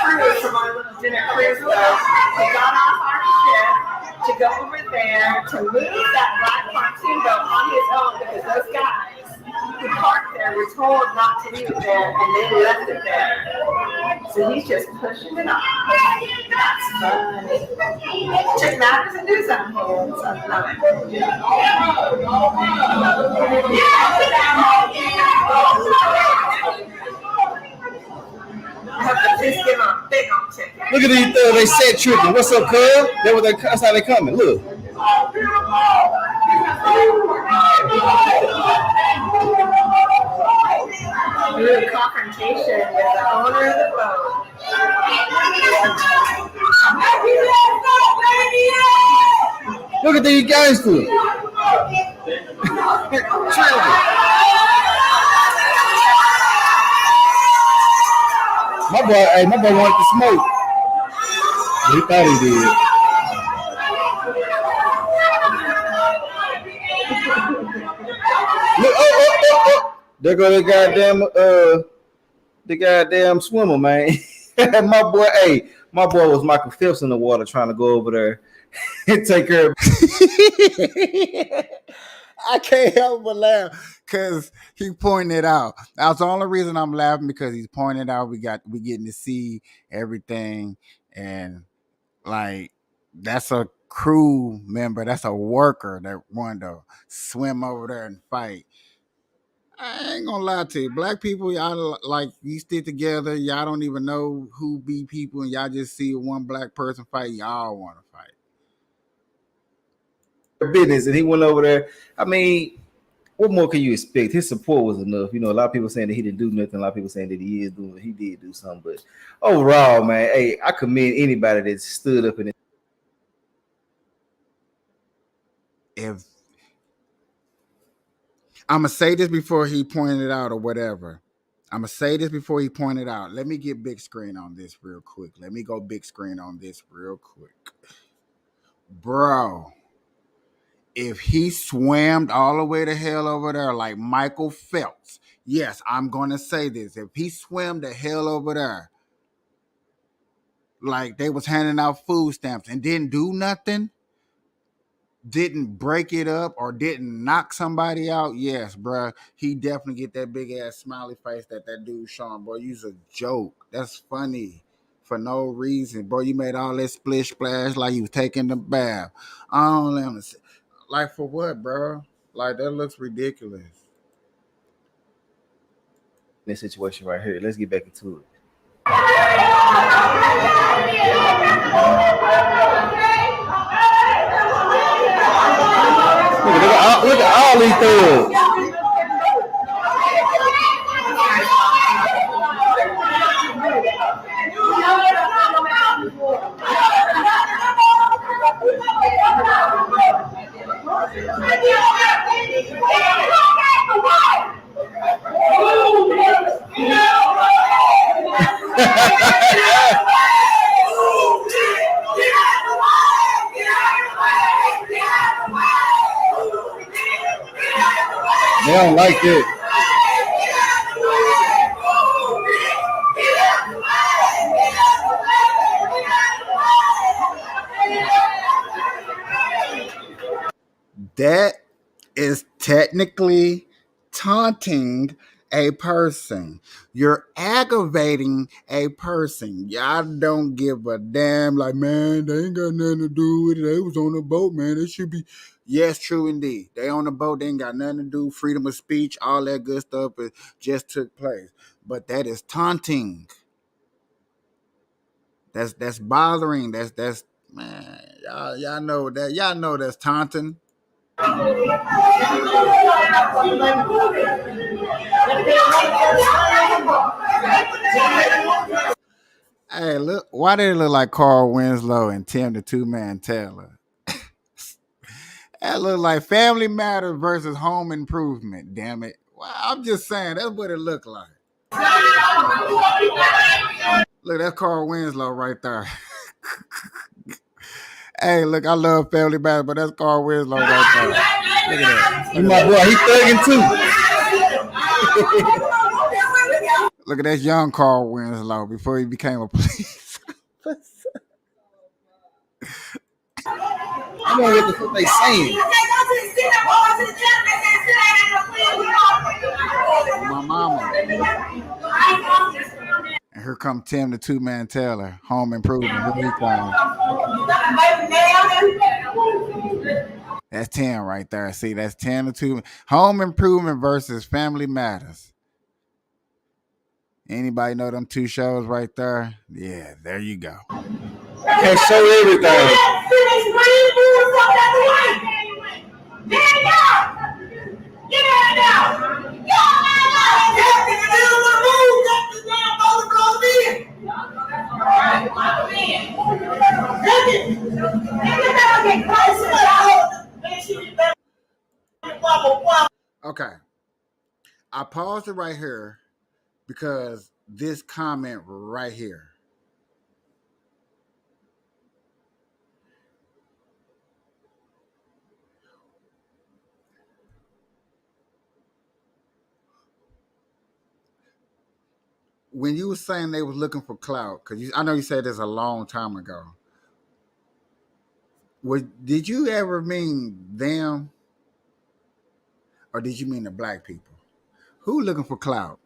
Cruz from our little dinner cruise boat. We got off our ship to go over there to move that black pontoon boat on his own because those guys who parked there were told not to leave it there and they left it there. So he's just pushing it off. That's funny. Check matters and do something. Look at these they set tripping. What's up, cuz? That's how they coming. Look. Through confrontation with the owner of the boat. Look at these guys too. My boy wanted to smoke. He thought he did. Look, oh. There go the goddamn swimmer, man. my boy was Michael Phelps in the water trying to go over there and take care of. I can't help but laugh because he pointed it out. That's the only reason I'm laughing, because he's pointing it out. We getting to see everything, and like that's a crew member, that's a worker that wanted to swim over there and fight. I ain't gonna lie to you, black people, y'all like you stick together. Y'all don't even know who be people, and y'all just see one black person fight. Y'all want to fight. Business, and he went over there. I mean, what more can you expect? His support was enough. You know, a lot of people saying that he didn't do nothing. A lot of people saying that he did do something. But overall, man, hey, I commend anybody that stood up and If I'm gonna say this before he pointed out or whatever. I'm gonna say this before he pointed out. Let me get big screen on this real quick. Let me go big screen on this real quick. Bro, if he swam all the way to hell over there like Michael Phelps, yes, I'm gonna say this. If he swam the hell over there like they was handing out food stamps and didn't do nothing, didn't break it up or didn't knock somebody out, yes, bro, he definitely get that big ass smiley face that dude showing. Boy, you's a joke. That's funny for no reason, bro. You made all that splish splash like you was taking the bath. I don't understand. Like for what, bro? Like that looks ridiculous. this situation right here. Let's get back into it. Look at all these thugs. They don't like it. That is technically taunting a person. You're aggravating a person. Y'all don't give a damn. Like, man, they ain't got nothing to do with it. They was on the boat, man. It should be. Yes, true indeed. They on the boat. They ain't got nothing to do. Freedom of speech, all that good stuff just took place. But that is taunting. That's bothering. That's man. Y'all know that. Y'all know that's taunting. Hey, look, why did it look like Carl Winslow and Tim the Two-Man Taylor? That look like Family Matters versus Home Improvement, damn it. Well, I'm just saying, that's what it looked like. Look, that's Carl Winslow right there. Hey, look, I love Family Matters, but that's Carl Winslow right there. Look at that. You my boy, he thugging too. Look at that young Carl Winslow before he became a police. I know what the fuck they saying. My mama. And here come Tim the Two-Man Taylor, Home Improvement. That's 10 right there. See, that's 10 to 2. Home Improvement versus Family Matters. Anybody know them two shows right there? Yeah, there you go. I can't show everything. Okay. I paused it right here because this comment right here. When you were saying they was looking for clout, because I know you said this a long time ago. Did you ever mean them, or did you mean the black people? Who looking for clout?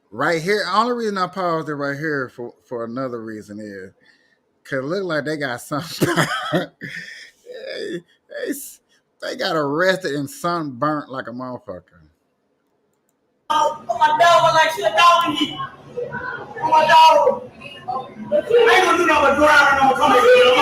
Right here. The only reason I paused it right here for another reason is because it look like they got something. they got arrested and sunburnt like a motherfucker. Oh, my dog, I like shit dog in here. Oh, my dog. I ain't gonna do nothing but go out and come in here.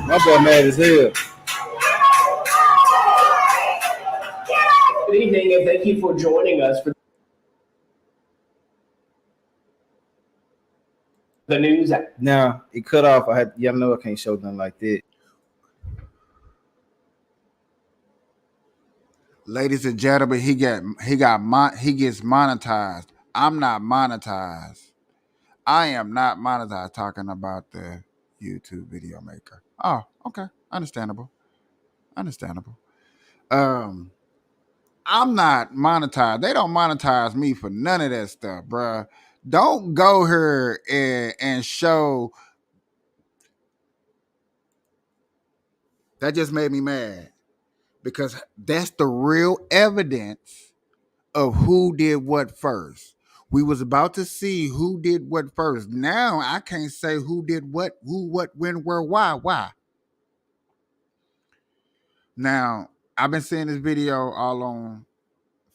My boy mad as hell. Good evening, and thank you for joining us for the news. Now it cut off. Y'all know I can't show nothing like that. Ladies and gentlemen, he gets monetized. I'm not monetized. I am not monetized talking about the YouTube video maker. Oh, okay. Understandable. I'm not monetized. They don't monetize me for none of that stuff, bruh. Don't go here and show. That just made me mad because that's the real evidence of who did what first. We was about to see who did what first. Now I can't say who did what, when, where, why. Now, I've been seeing this video all on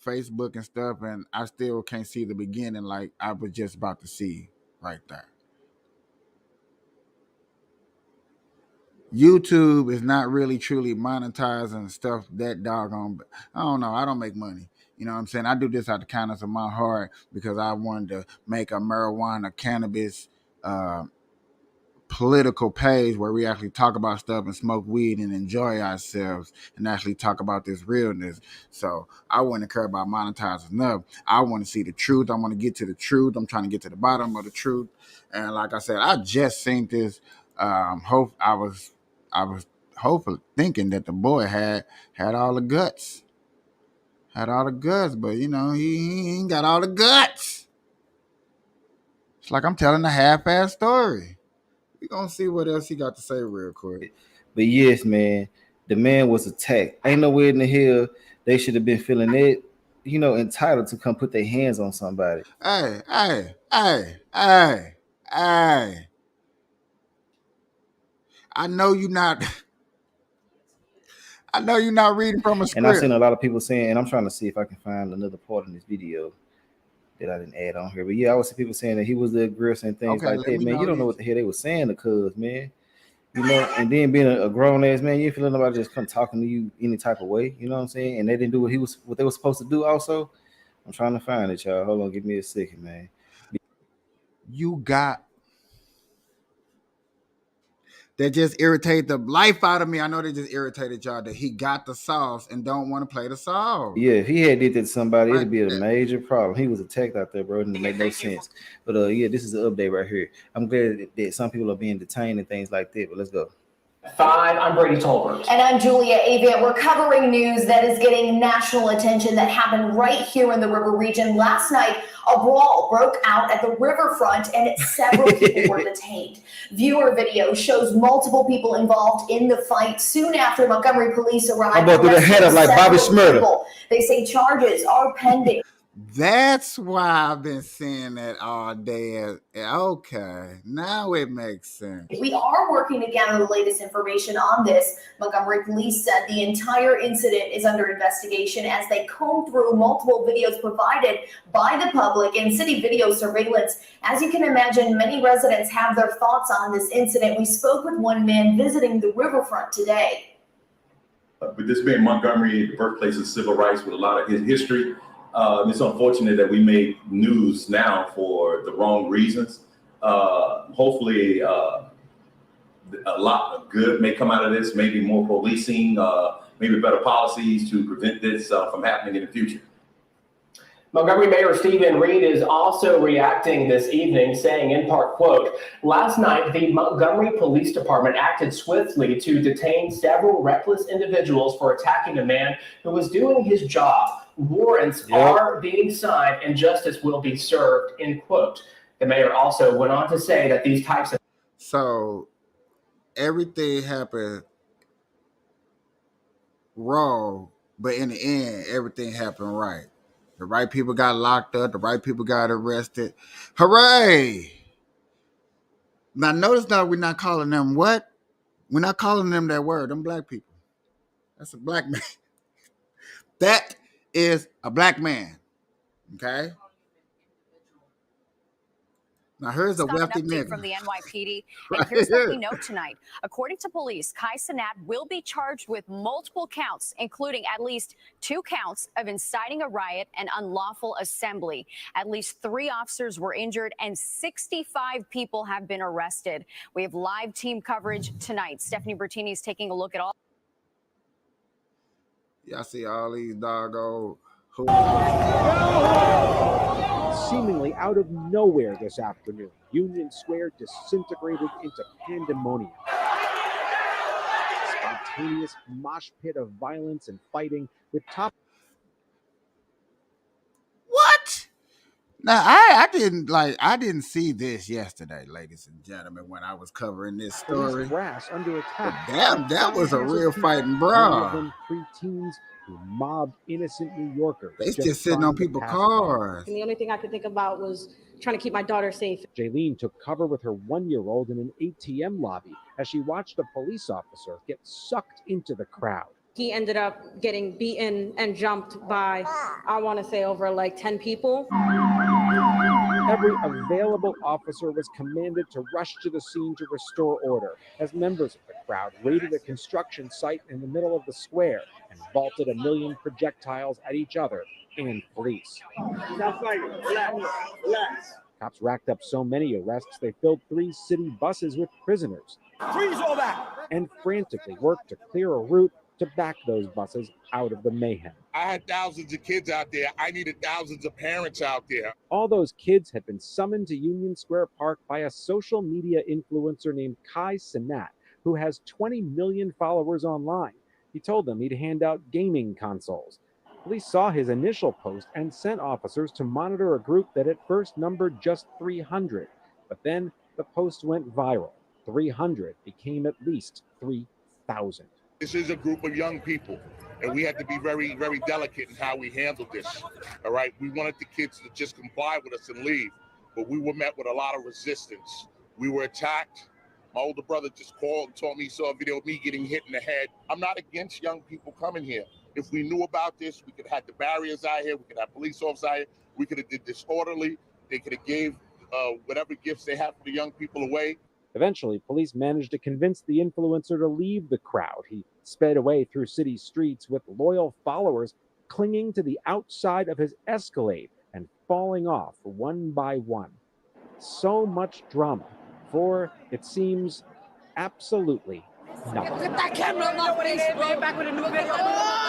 Facebook and stuff, and I still can't see the beginning like I was just about to see right there. YouTube is not really truly monetizing stuff that doggone. I don't know. I don't make money. You know what I'm saying? I do this out the kindness of my heart because I wanted to make a marijuana cannabis political page where we actually talk about stuff and smoke weed and enjoy ourselves and actually talk about this realness. So I wouldn't care about monetizing enough. I want to see the truth. I want to get to the truth. I'm trying to get to the bottom of the truth. And like I said, I just seen this. I was hopefully thinking that the boy had all the guts. But you know, he ain't got all the guts. It's like I'm telling a half-ass story. We're gonna see what else he got to say real quick. But yes, man, the man was attacked. Ain't nowhere in the hell they should have been feeling it, entitled to come put their hands on somebody. Hey. I know you're not reading from a script. And I've seen a lot of people saying, and I'm trying to see if I can find another part in this video that I didn't add on here. But yeah, I was see people saying that he was the aggressor and things like that. Man, you don't know what the hell they were saying to cuz, man. And then being a grown ass man, you ain't feeling nobody just come talking to you any type of way. You know what I'm saying? And they didn't do what they were supposed to do. Also, I'm trying to find it, y'all. Hold on, give me a second, man. That just irritated the life out of me. I know they just irritated y'all that he got the sauce and don't want to play the sauce. Yeah, if he had did that to somebody, it'd be a major problem. He was attacked out there, bro. It didn't make no sense. But yeah, this is the update right here. I'm glad that some people are being detained and things like that. But let's go. 5, I'm Brady Tolbert. And I'm Julia Avia. We're covering news that is getting national attention that happened right here in the river region. Last night, a brawl broke out at the riverfront and several people were detained. Viewer video shows multiple people involved in the fight. Soon after, Montgomery police arrived. I'm about to do the head up like Bobby Shmurda. They say charges are pending. That's why I've been seeing that all day. Okay, now it makes sense. We are working to gather the latest information on this. Montgomery police said the entire incident is under investigation as they comb through multiple videos provided by the public and city video surveillance. As you can imagine, many residents have their thoughts on this incident. We spoke with one man visiting the riverfront today. With this being Montgomery, the birthplace of civil rights with a lot of his history, it's unfortunate that we made news now for the wrong reasons. Hopefully, a lot of good may come out of this, maybe more policing, maybe better policies to prevent this from happening in the future. Montgomery Mayor Stephen Reed is also reacting this evening, saying in part, quote, "Last night, the Montgomery Police Department acted swiftly to detain several reckless individuals for attacking a man who was doing his job. Warrants are being signed and justice will be served," end quote. The mayor also went on to say that these types of... So everything happened wrong But in the end, everything happened right. The right people got locked up. The right people got arrested. Hooray! Now notice now we're not calling them what? We're not calling them that word. Them black people. That's a black man. That is a black man. Okay? Now here's a Got an wealthy update nigga. from the NYPD, Right and here's what we here. know tonight. According to police, Kai Cenat will be charged with multiple counts, including at least 2 counts of inciting a riot and unlawful assembly. At least 3 officers were injured, and 65 people have been arrested. We have live team coverage tonight. Stephanie Bertini is taking a look at all. Y'all see all these doggone Seemingly out of nowhere this afternoon, Union Square disintegrated into pandemonium. Spontaneous mosh pit of violence and fighting with top. What? Now I didn't see this yesterday, ladies and gentlemen, when I was covering this Police story. brass under attack. Damn, that was a Thousands of real people, fighting many of brawl. them preteens who mobbed innocent New Yorkers. They just sitting on people's cars. And the only thing I could think about was trying to keep my daughter safe. Jaylene took cover with her 1-year-old in an ATM lobby as she watched a police officer get sucked into the crowd. He ended up getting beaten and jumped by, I want to say, over like 10 people. Every available officer was commanded to rush to the scene to restore order as members of the crowd raided a construction site in the middle of the square and vaulted a million projectiles at each other and police. Cops racked up so many arrests they filled 3 city buses with prisoners. Freeze all that! And frantically worked to clear a route to back those buses out of the mayhem. I had thousands of kids out there. I needed thousands of parents out there. All those kids had been summoned to Union Square Park by a social media influencer named Kai Cenat, who has 20 million followers online. He told them he'd hand out gaming consoles. Police saw his initial post and sent officers to monitor a group that at first numbered just 300. But then the post went viral. 300 became at least 3,000. This is a group of young people, and we had to be very, very delicate in how we handled this. All right, we wanted the kids to just comply with us and leave, but we were met with a lot of resistance. We were attacked. My older brother just called and told me he saw a video of me getting hit in the head. I'm not against young people coming here. If we knew about this, we could have had the barriers out here. We could have police officers out here. We could have did this orderly. They could have gave whatever gifts they have for the young people away. Eventually, police managed to convince the influencer to leave the crowd. He sped away through city streets with loyal followers clinging to the outside of his Escalade and falling off one by one. So much drama for, it seems, absolutely nothing. Get that camera on my face, bro. Back with a new video.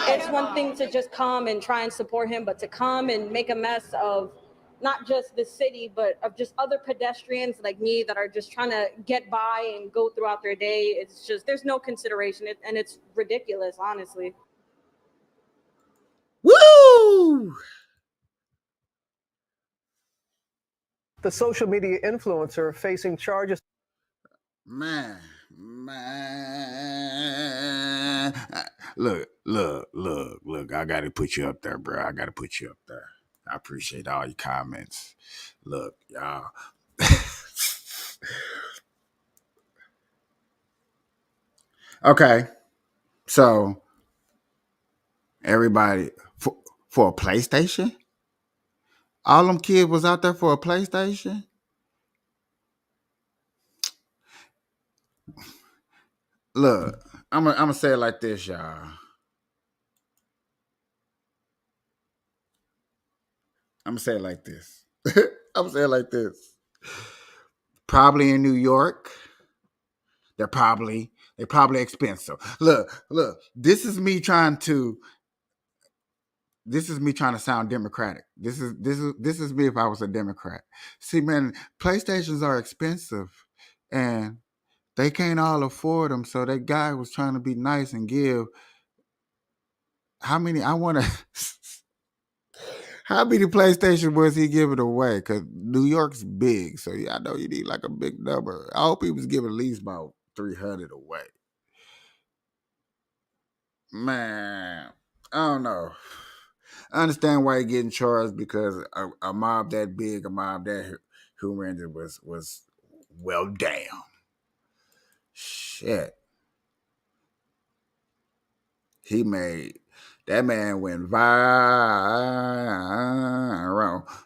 It's one thing to just come and try and support him, but to come and make a mess of not just the city, but of just other pedestrians like me that are just trying to get by and go throughout their day. It's just, there's no consideration, and it's ridiculous, honestly. Woo! The social media influencer facing charges. Man. Look. I got to put you up there, bro. I got to put you up there. I appreciate all your comments. Look, y'all. Okay. So, everybody, for a PlayStation? All them kids was out there for a PlayStation? Look, I'm gonna say it like this, y'all. I'm gonna say it like this. Probably in New York. They're probably expensive. Look. This is me trying to sound democratic. This is me if I was a Democrat. See, man, PlayStations are expensive, and they can't all afford them. So that guy was trying to be nice and give. How many? How many PlayStation was he giving away? Because New York's big, so yeah, I know you need like a big number. I hope he was giving at least about 300 away. Man, I don't know. I understand why he getting charged because a mob that big, a mob that horrendous was well, damn. Shit. He made that man went viral.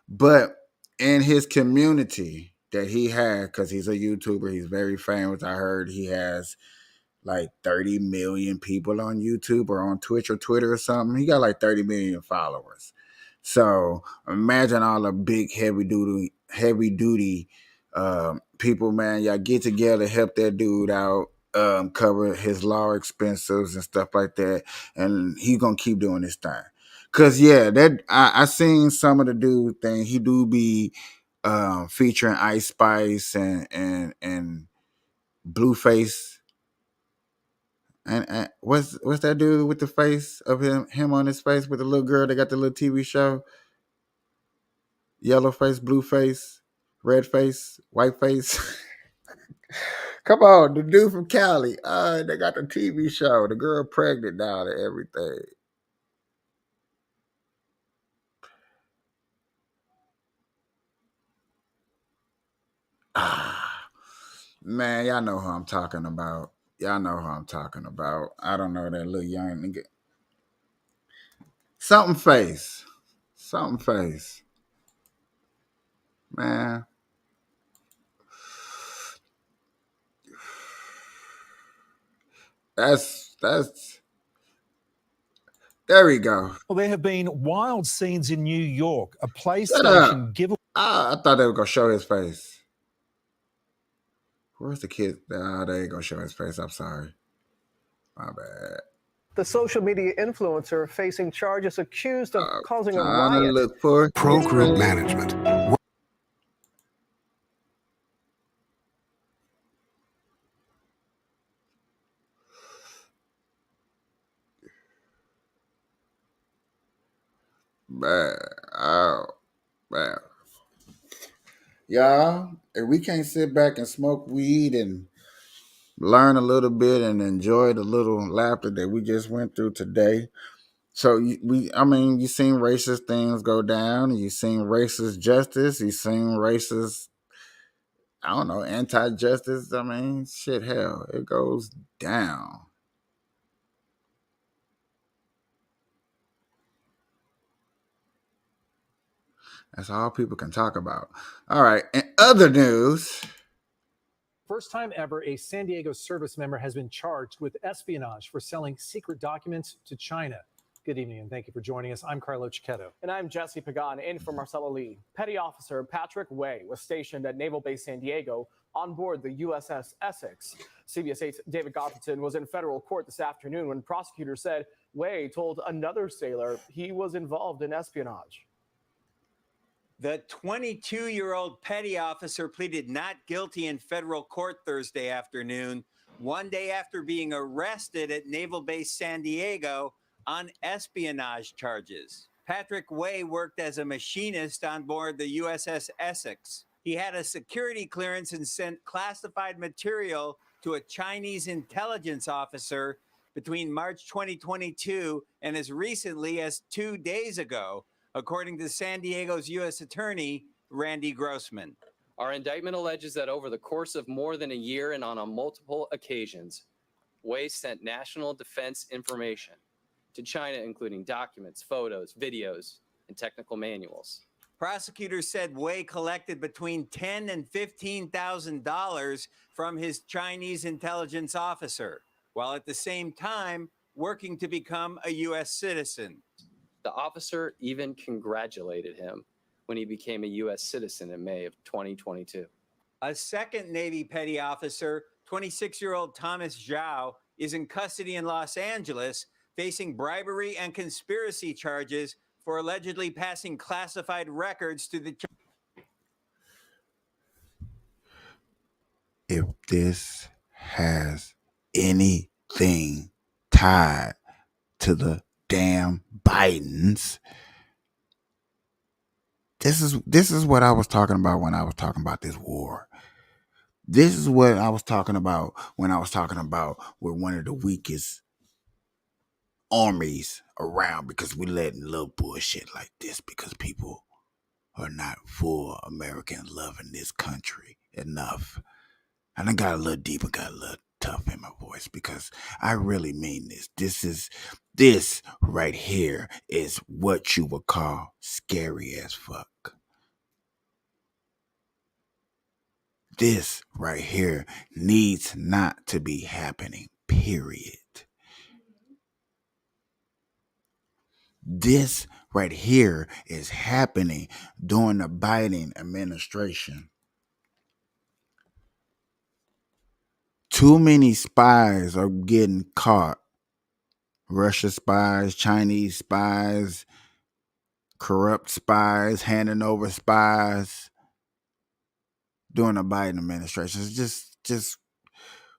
But in his community that he had, because he's a YouTuber, he's very famous. I heard he has like 30 million people on YouTube or on Twitch or Twitter or something. He got like 30 million followers. So imagine all the big heavy duty people, man. Y'all get together, help that dude out, cover his law expenses and stuff like that. And he's gonna keep doing this thing. Cause yeah, that I seen some of the dude thing. He do be featuring Ice Spice and Blueface. And what's that dude with the face of him on his face with the little girl that got the little TV show? Yellow face, blue face, red face, white face. Come on, the dude from Cali. They got the TV show. The girl pregnant now and everything. Man, y'all know who I'm talking about. Y'all know who I'm talking about. I don't know that little young nigga. Something face. Something face. Man. That's there we go. Well, there have been wild scenes in New York. A Shut up. PlayStation giveaway. I thought they were gonna show his face. Where's the kid? They ain't gonna show his face. I'm sorry. My bad. The social media influencer facing charges accused of causing a Trying to riot. look for Pro Group Management. Man, oh man, y'all. If we can't sit back and smoke weed and learn a little bit and enjoy the little laughter that we just went through today. So you seen racist things go down. You seen racist justice. You seen racist, I don't know, anti-justice. I mean, shit, hell, it goes down. That's all people can talk about. All right. In other news, first time ever, a San Diego service member has been charged with espionage for selling secret documents to China. Good evening, and thank you for joining us. I'm Carlo Cicchetto. And I'm Jesse Pagan, in for Marcella Lee. Petty Officer Patrick Way was stationed at Naval Base San Diego on board the USS Essex. CBS 8's David Goffredson was in federal court this afternoon when prosecutors said Way told another sailor he was involved in espionage. The 22-year-old petty officer pleaded not guilty in federal court Thursday afternoon, one day after being arrested at Naval Base San Diego on espionage charges. Patrick Way worked as a machinist on board the USS Essex. He had a security clearance and sent classified material to a Chinese intelligence officer between March 2022 and as recently as 2 days ago, according to San Diego's U.S. Attorney, Randy Grossman. Our indictment alleges that over the course of more than a year and on multiple occasions, Way sent national defense information to China, including documents, photos, videos, and technical manuals. Prosecutors said Way collected between $10,000 and $15,000 from his Chinese intelligence officer, while at the same time working to become a U.S. citizen. The officer even congratulated him when he became a U.S. citizen in May of 2022. A second Navy petty officer, 26-year-old Thomas Zhao, is in custody in Los Angeles, facing bribery and conspiracy charges for allegedly passing classified records to the... if this has anything tied to the damn Bidens, this is what I was talking about when I was talking about this war. This is what I was talking about when I was talking about we're one of the weakest armies around because we letting little bullshit like this because people are not for American love in this country enough. And I got a little deep and got a little tough in my voice because I really mean this. This right here is what you would call scary as fuck. This right here needs not to be happening, period. This right here is happening during the Biden administration. Too many spies are getting caught. Russia spies, Chinese spies, corrupt spies, handing over spies during the Biden administration. It's just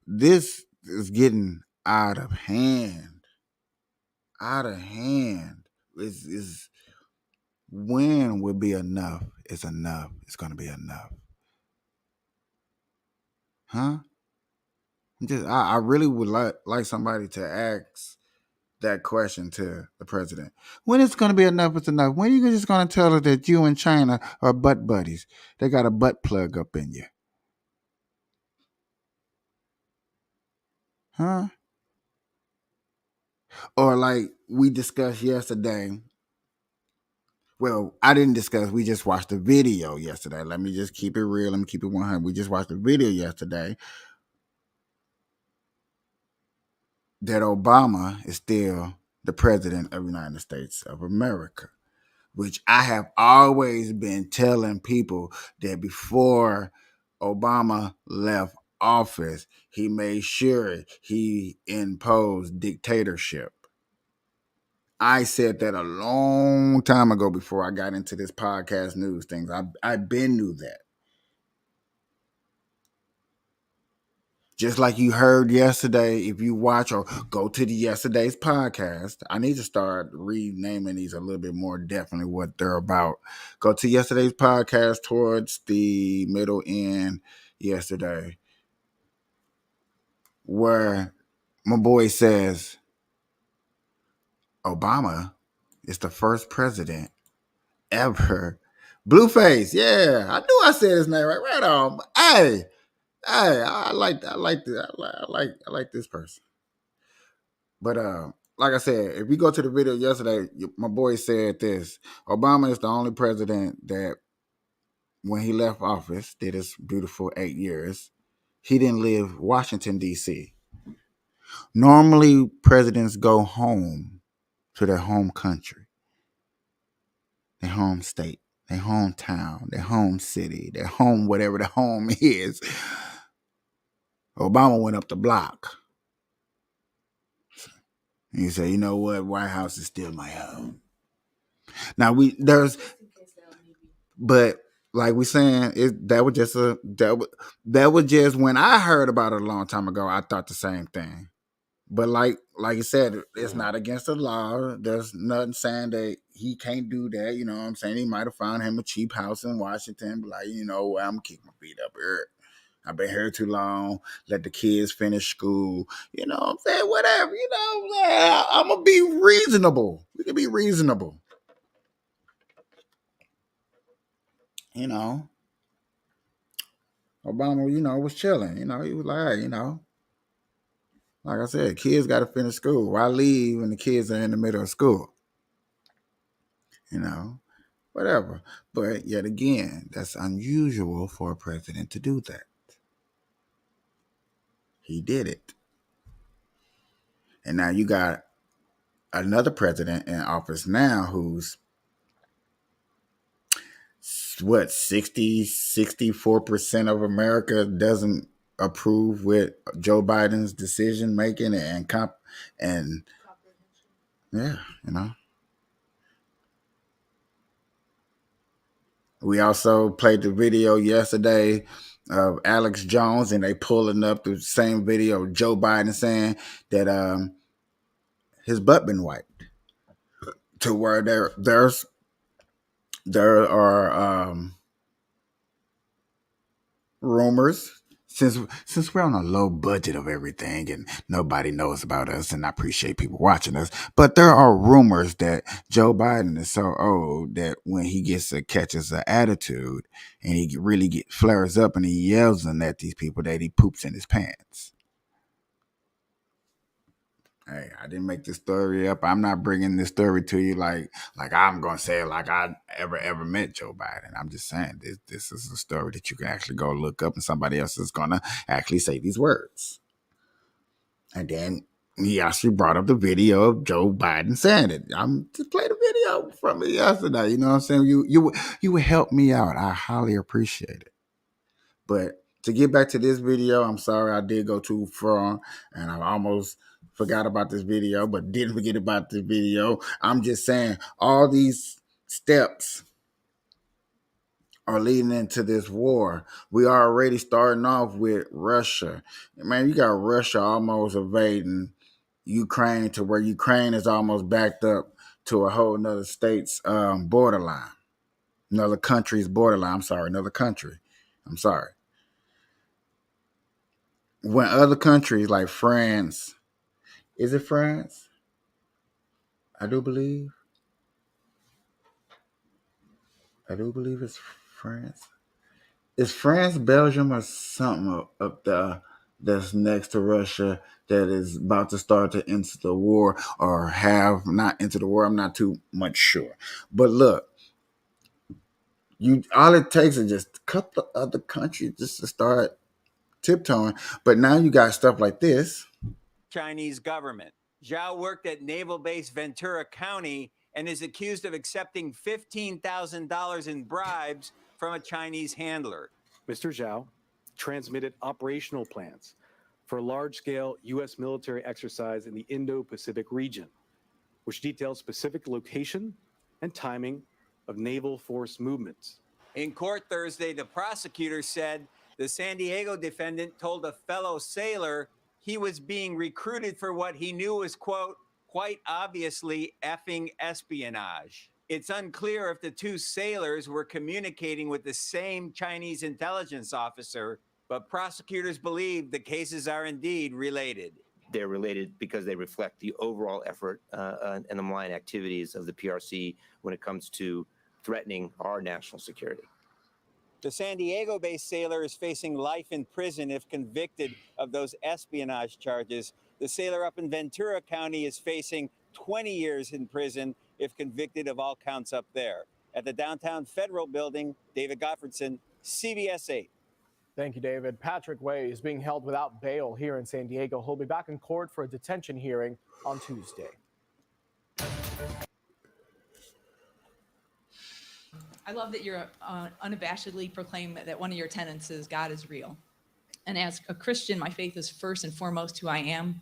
this is getting out of hand. Out of hand. Is when will be enough? It's enough. It's gonna be enough. Huh? I really would like somebody to ask that question to the president. When it's going to be enough, it's enough. When are you just going to tell her that you and China are butt buddies? They got a butt plug up in you. Huh? Or like we discussed yesterday. Well, I didn't discuss. We just watched the video yesterday. Let me just keep it real. Let me keep it 100. We just watched the video yesterday that Obama is still the president of the United States of America, which I have always been telling people that before Obama left office, he made sure he imposed dictatorship. I said that a long time ago before I got into this podcast news things. I been knew that. Just like you heard yesterday, if you watch or go to the yesterday's podcast, I need to start renaming these a little bit more definitely what they're about. Go to yesterday's podcast towards the middle end yesterday, where my boy says Obama is the first president ever. Blueface, yeah, I knew I said his name right on. Hey, I like this person. But like I said, if we go to the video yesterday, my boy said this: Obama is the only president that, when he left office, did his beautiful 8 years, he didn't leave Washington, D.C. Normally, presidents go home to their home country, their home state, their hometown, their home city, their home, whatever the home is. Obama went up the block. And he said, you know what? White House is still my home. Now but like we saying, that was just when I heard about it a long time ago, I thought the same thing. But like you said, it's not against the law. There's nothing saying that he can't do that. You know what I'm saying? He might have found him a cheap house in Washington, but like, you know, I'm gonna kick my feet up here. I've been here too long. Let the kids finish school. You know what I'm saying? Whatever. You know what I'm saying? I'm gonna be reasonable. We can be reasonable. You know, Obama, you know, was chilling. You know, he was like, hey, you know, like I said, kids got to finish school. Why leave when the kids are in the middle of school? You know, whatever. But yet again, that's unusual for a president to do that. He did it. And now you got another president in office now who's, what, 64% of America doesn't approve with Joe Biden's decision making and yeah, you know. We also played the video yesterday of Alex Jones, and they pulling up the same video of Joe Biden saying that his butt been wiped, to where there are rumors since we're on a low budget of everything and nobody knows about us, and I appreciate people watching us, but there are rumors that Joe Biden is so old that when he catches an attitude and he really flares up and he yells at these people that he poops in his pants. Hey, I didn't make this story up. I'm not bringing this story to you like I'm gonna say it like I ever met Joe Biden. I'm just saying this is a story that you can actually go look up, and somebody else is gonna actually say these words. And then he actually brought up the video of Joe Biden saying it. I'm just play the video from it yesterday. You know what I'm saying? You would help me out. I highly appreciate it. But to get back to this video, I'm sorry I did go too far, and I almost forgot about this video, but didn't forget about this video. I'm just saying all these steps are leading into this war. We are already starting off with Russia. Man, you got Russia almost invading Ukraine to where Ukraine is almost backed up to a whole nother state's borderline. Another country's borderline. I'm sorry, another country. I'm sorry. When other countries like France, is it France? I do believe it's France. Is France, Belgium, or something up there that's next to Russia that is about to start to enter the war or have not entered the war? I'm not too much sure. But look, all it takes is just a couple of other countries just to start tiptoeing. But now you got stuff like this. Chinese government. Zhao worked at Naval Base Ventura County and is accused of accepting $15,000 in bribes from a Chinese handler. Mr. Zhao transmitted operational plans for a large-scale U.S. military exercise in the Indo-Pacific region, which details specific location and timing of naval force movements. In court Thursday, the prosecutor said the San Diego defendant told a fellow sailor he was being recruited for what he knew was, quote, quite obviously effing espionage. It's unclear if the two sailors were communicating with the same Chinese intelligence officer, but prosecutors believe the cases are indeed related. They're related because they reflect the overall effort and the malign activities of the PRC when it comes to threatening our national security. The San Diego-based sailor is facing life in prison if convicted of those espionage charges. The sailor up in Ventura County is facing 20 years in prison if convicted of all counts up there. At the downtown Federal Building, David Gottfredson, CBS 8. Thank you, David. Patrick Way is being held without bail here in San Diego. He'll be back in court for a detention hearing on Tuesday. I love that you're unabashedly proclaim that one of your tenets is God is real. And as a Christian, my faith is first and foremost who I am.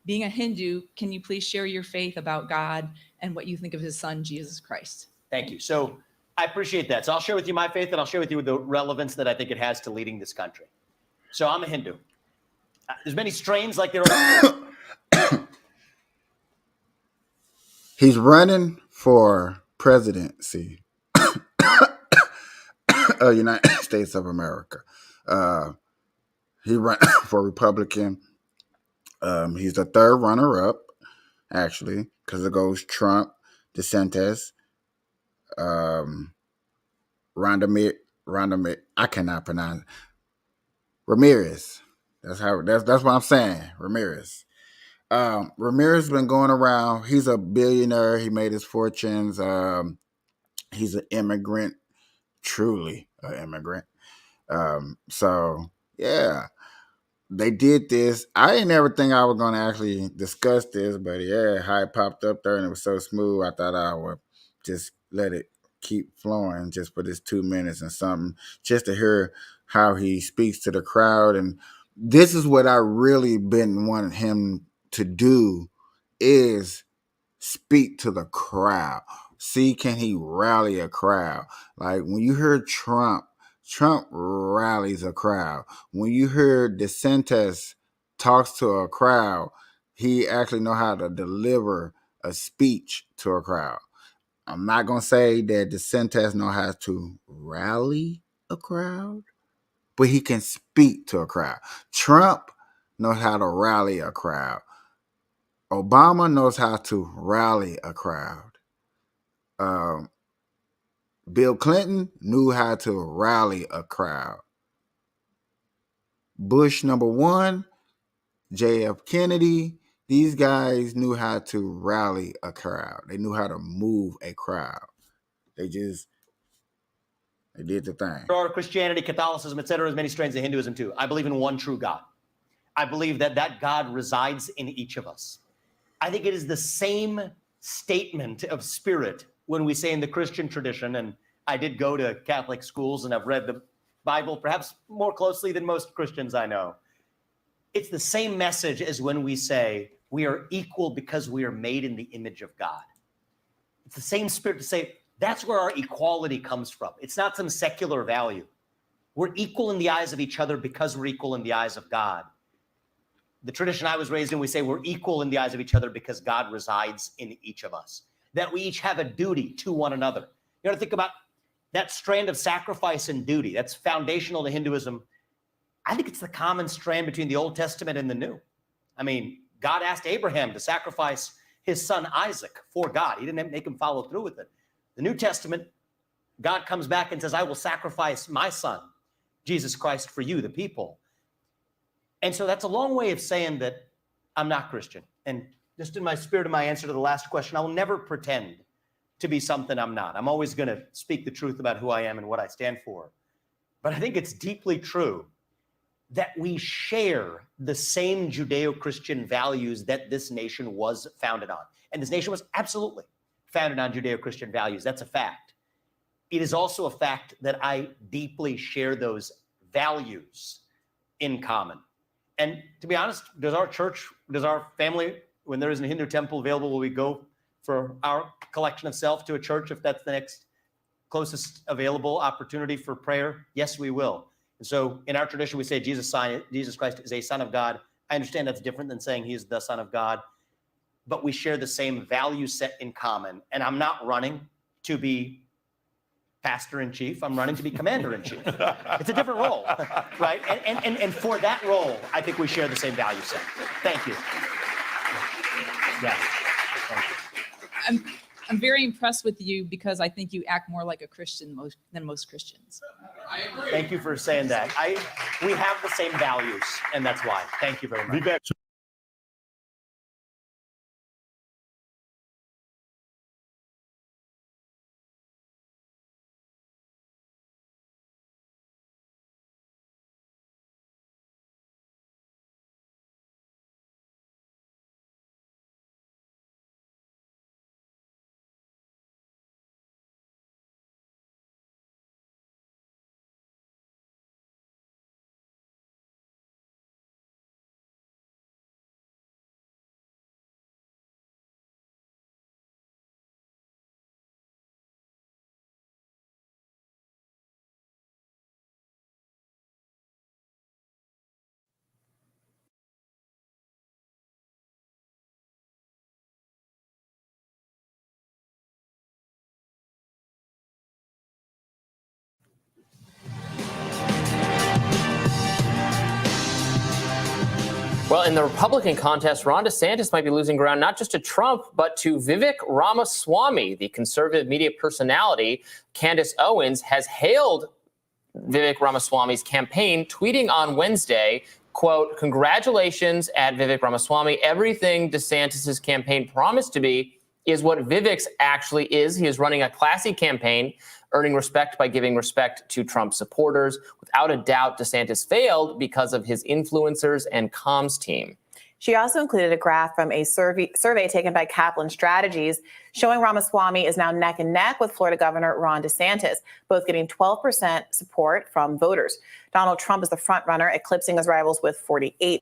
Being a Hindu, can you please share your faith about God and what you think of his son, Jesus Christ? Thank you. So I appreciate that. So I'll share with you my faith, and I'll share with you the relevance that I think it has to leading this country. So I'm a Hindu. There's many strains like there are. He's running for presidency of United States of America. He ran for Republican. He's the third runner-up, actually, because it goes Trump, DeSantis, Rondamir. I cannot pronounce it. Ramirez. That's what I'm saying. Ramirez. Ramirez has been going around. He's a billionaire. He made his fortunes. He's an immigrant, truly an immigrant. So yeah, they did this. I didn't ever think I was going to actually discuss this, but yeah, how it popped up there and it was so smooth. I thought I would just let it keep flowing just for this 2 minutes and something, just to hear how he speaks to the crowd. And this is what I really been wanting him to do, is speak to the crowd. See, can he rally a crowd? Like when you hear Trump rallies a crowd. When you hear DeSantis talks to a crowd, he actually know how to deliver a speech to a crowd. I'm not going to say that DeSantis know how to rally a crowd, but he can speak to a crowd. Trump knows how to rally a crowd. Obama knows how to rally a crowd. Bill Clinton knew how to rally a crowd. Bush #1, JF Kennedy, these guys knew how to rally a crowd. They knew how to move a crowd. They did the thing. There are Christianity, Catholicism, etc., as many strains of Hinduism too. I believe in one true God. I believe that God resides in each of us. I think it is the same statement of spirit when we say in the Christian tradition, and I did go to Catholic schools and I've read the Bible perhaps more closely than most Christians I know. It's the same message as when we say we are equal because we are made in the image of God. It's the same spirit to say that's where our equality comes from. It's not some secular value. We're equal in the eyes of each other because we're equal in the eyes of God. The tradition I was raised in, we say we're equal in the eyes of each other because God resides in each of us, that we each have a duty to one another. You got to think about that strand of sacrifice and duty. That's foundational to Hinduism. I think it's the common strand between the Old Testament and the New. I mean, God asked Abraham to sacrifice his son Isaac for God. He didn't make him follow through with it. The New Testament, God comes back and says, I will sacrifice my son, Jesus Christ, for you, the people. And so that's a long way of saying that I'm not Christian. And just in my spirit of my answer to the last question, I will never pretend to be something I'm not. I'm always going to speak the truth about who I am and what I stand for. But I think it's deeply true that we share the same Judeo-Christian values that this nation was founded on. And this nation was absolutely founded on Judeo-Christian values. That's a fact. It is also a fact that I deeply share those values in common. And to be honest, does our church, does our family, when there is a Hindu temple available, will we go for our collection of self to a church if that's the next closest available opportunity for prayer? Yes, we will. And so in our tradition, we say Jesus Christ is a son of God. I understand that's different than saying he is the son of God, but we share the same value set in common. And I'm not running to be pastor in chief. I'm running to be commander in chief. It's a different role, right? And for that role, I think we share the same value set. Thank you. Yeah. Thank you. I'm very impressed with you because I think you act more like a Christian than most Christians. I agree. Thank you for saying that. We have the same values, and that's why. Thank you very much. Well, in the Republican contest, Ron DeSantis might be losing ground not just to Trump, but to Vivek Ramaswamy, the conservative media personality. Candace Owens has hailed Vivek Ramaswamy's campaign, tweeting on Wednesday, quote, "Congratulations at Vivek Ramaswamy. Everything DeSantis' campaign promised to be is what Vivek's actually is. He is running a classy campaign, earning respect by giving respect to Trump supporters. Without a doubt, DeSantis failed because of his influencers and comms team." She also included a graph from a survey taken by Kaplan Strategies showing Ramaswamy is now neck and neck with Florida Governor Ron DeSantis, both getting 12% support from voters. Donald Trump is the front runner, eclipsing his rivals with 48%.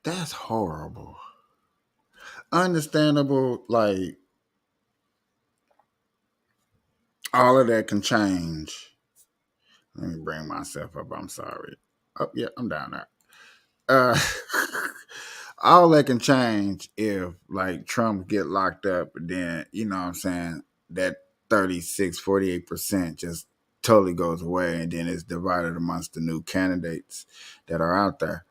That's horrible. Understandable, like, all of that can change. Let me bring myself up. I'm sorry. Oh, yeah, I'm down there. All that can change if, like, Trump get locked up, then, you know what I'm saying, that 36, 48% just totally goes away, and then it's divided amongst the new candidates that are out there.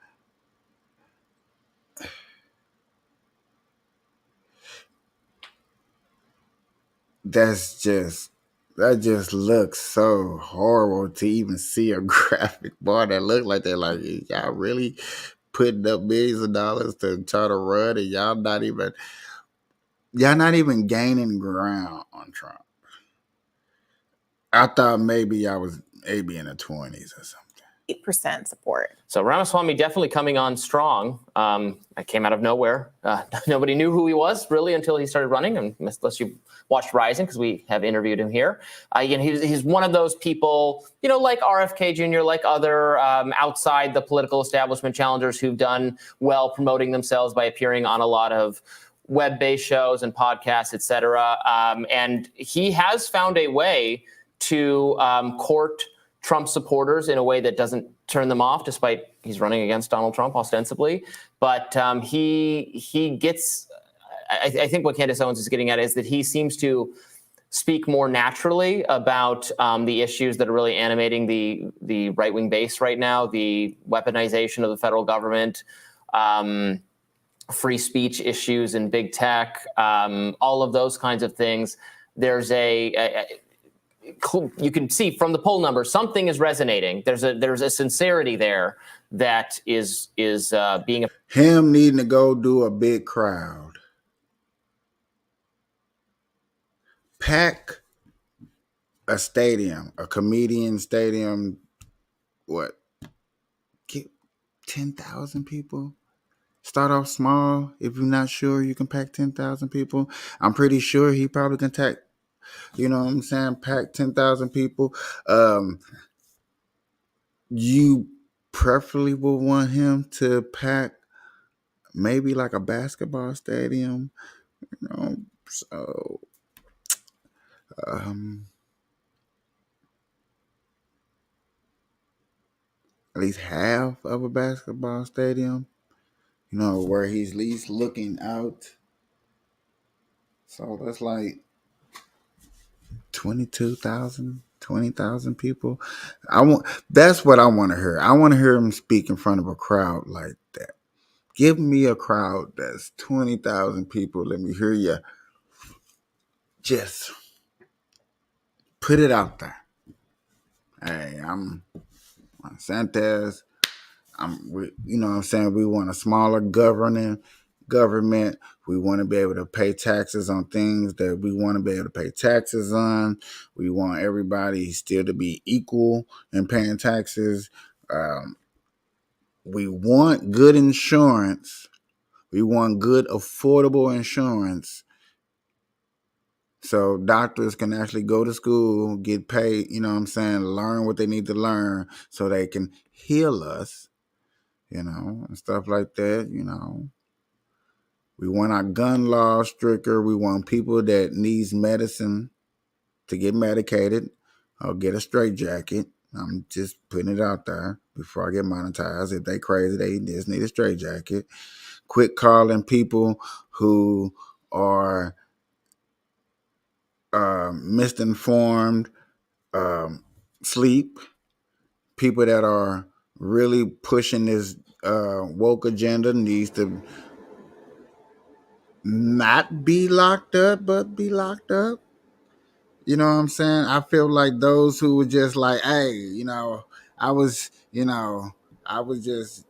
That just looks so horrible to even see a graphic bar that look like that. Like, y'all really putting up millions of dollars to try to run, and y'all not even gaining ground on Trump. I thought maybe I was maybe in the 20s or something. 8% support. So Ramaswamy definitely coming on strong. I came out of nowhere. Nobody knew who he was really until he started running, unless you watched Rising, because we have interviewed him here. He's one of those people, like RFK Jr., like other outside the political establishment challengers who've done well promoting themselves by appearing on a lot of web-based shows and podcasts, et cetera. And he has found a way to court Trump supporters in a way that doesn't turn them off, despite he's running against Donald Trump ostensibly. But he gets, I think what Candace Owens is getting at is that he seems to speak more naturally about the issues that are really animating the right-wing base right now, the weaponization of the federal government, free speech issues in big tech, all of those kinds of things. There's you can see from the poll numbers, something is resonating. There's a sincerity there that is being him needing to go do a big crowd, pack a stadium, a comedian stadium. What? Get 10,000 people. Start off small. If you're not sure, you can pack 10,000 people. I'm pretty sure he probably can pack. You know what I'm saying? Pack 10,000 people. You preferably would want him to pack maybe like a basketball stadium, so at least half of a basketball stadium, where he's at least looking out. So that's like 20,000 people. That's what I want to hear. I want to hear him speak in front of a crowd like that. Give me a crowd that's 20,000 people. Let me hear you. Just put it out there. Hey, I'm Santes. You know what I'm saying? We want a smaller government. We want to be able to pay taxes on things that we want to be able to pay taxes on. We want everybody still to be equal in paying taxes. We want good insurance. We want good, affordable insurance. So doctors can actually go to school, get paid, learn what they need to learn so they can heal us, and stuff like that, We want our gun laws stricter. We want people that needs medicine to get medicated or get a straitjacket. I'm just putting it out there before I get monetized. If they crazy, they just need a straitjacket. Quit calling people who are misinformed, sleep. People that are really pushing this woke agenda needs to not be locked up, but be locked up. You know what I'm saying? I feel like those who were just like, hey, I was just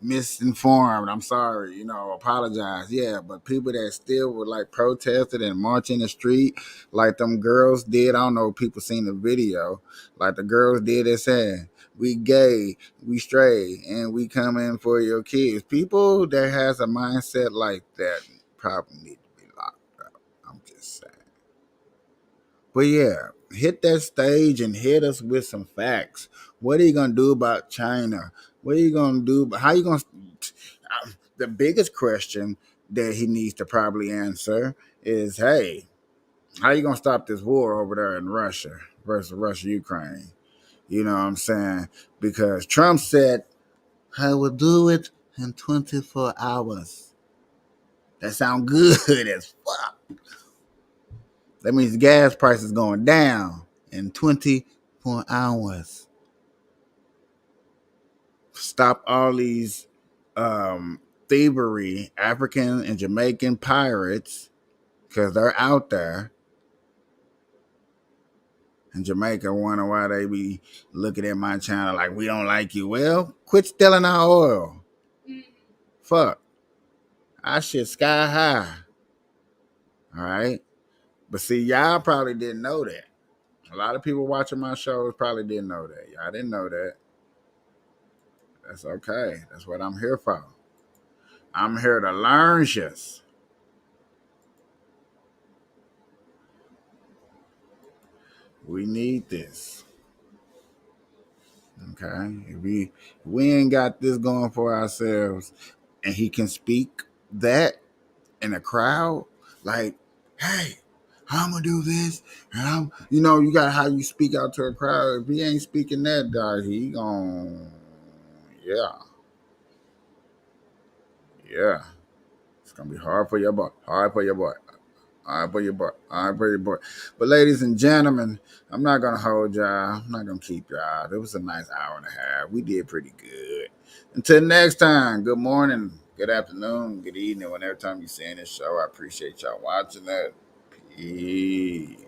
misinformed. I'm sorry, apologize. Yeah, but people that still were like protested and march in the street like them girls did. I don't know if people seen the video. Like the girls did that said, we gay, we straight, and we come in for your kids. People that has a mindset like that probably need to be locked up. I'm just saying. But yeah, hit that stage and hit us with some facts. What are you going to do about China? What are you going to do? How are you going to... The biggest question that he needs to probably answer is, hey, how are you going to stop this war over there in Russia versus Russia-Ukraine? You know what I'm saying? Because Trump said, I will do it in 24 hours. That sounds good as fuck. That means gas prices going down in 24 24 hours. Stop all these thievery, African and Jamaican pirates, because they're out there. And Jamaica wonder why they be looking at my channel like we don't like you. Well, quit stealing our oil. Fuck. Our shit sky high. All right. But see, y'all probably didn't know that. A lot of people watching my shows probably didn't know that. Y'all didn't know that. That's okay. That's what I'm here for. I'm here to learn shit. We need this. Okay? If we ain't got this going for ourselves, and he can speak that in a crowd, like, hey, I'm gonna do this, and you got how you speak out to a crowd. If he ain't speaking that, dog, he gon' yeah. It's gonna be hard for your boy. Hard for your boy. Hard for your boy. Hard for your boy. But ladies and gentlemen, I'm not gonna hold y'all. I'm not gonna keep y'all. It was a nice hour and a half. We did pretty good. Until next time, good morning, good afternoon, good evening, whenever time you're seeing this show. I appreciate y'all watching that. Peace.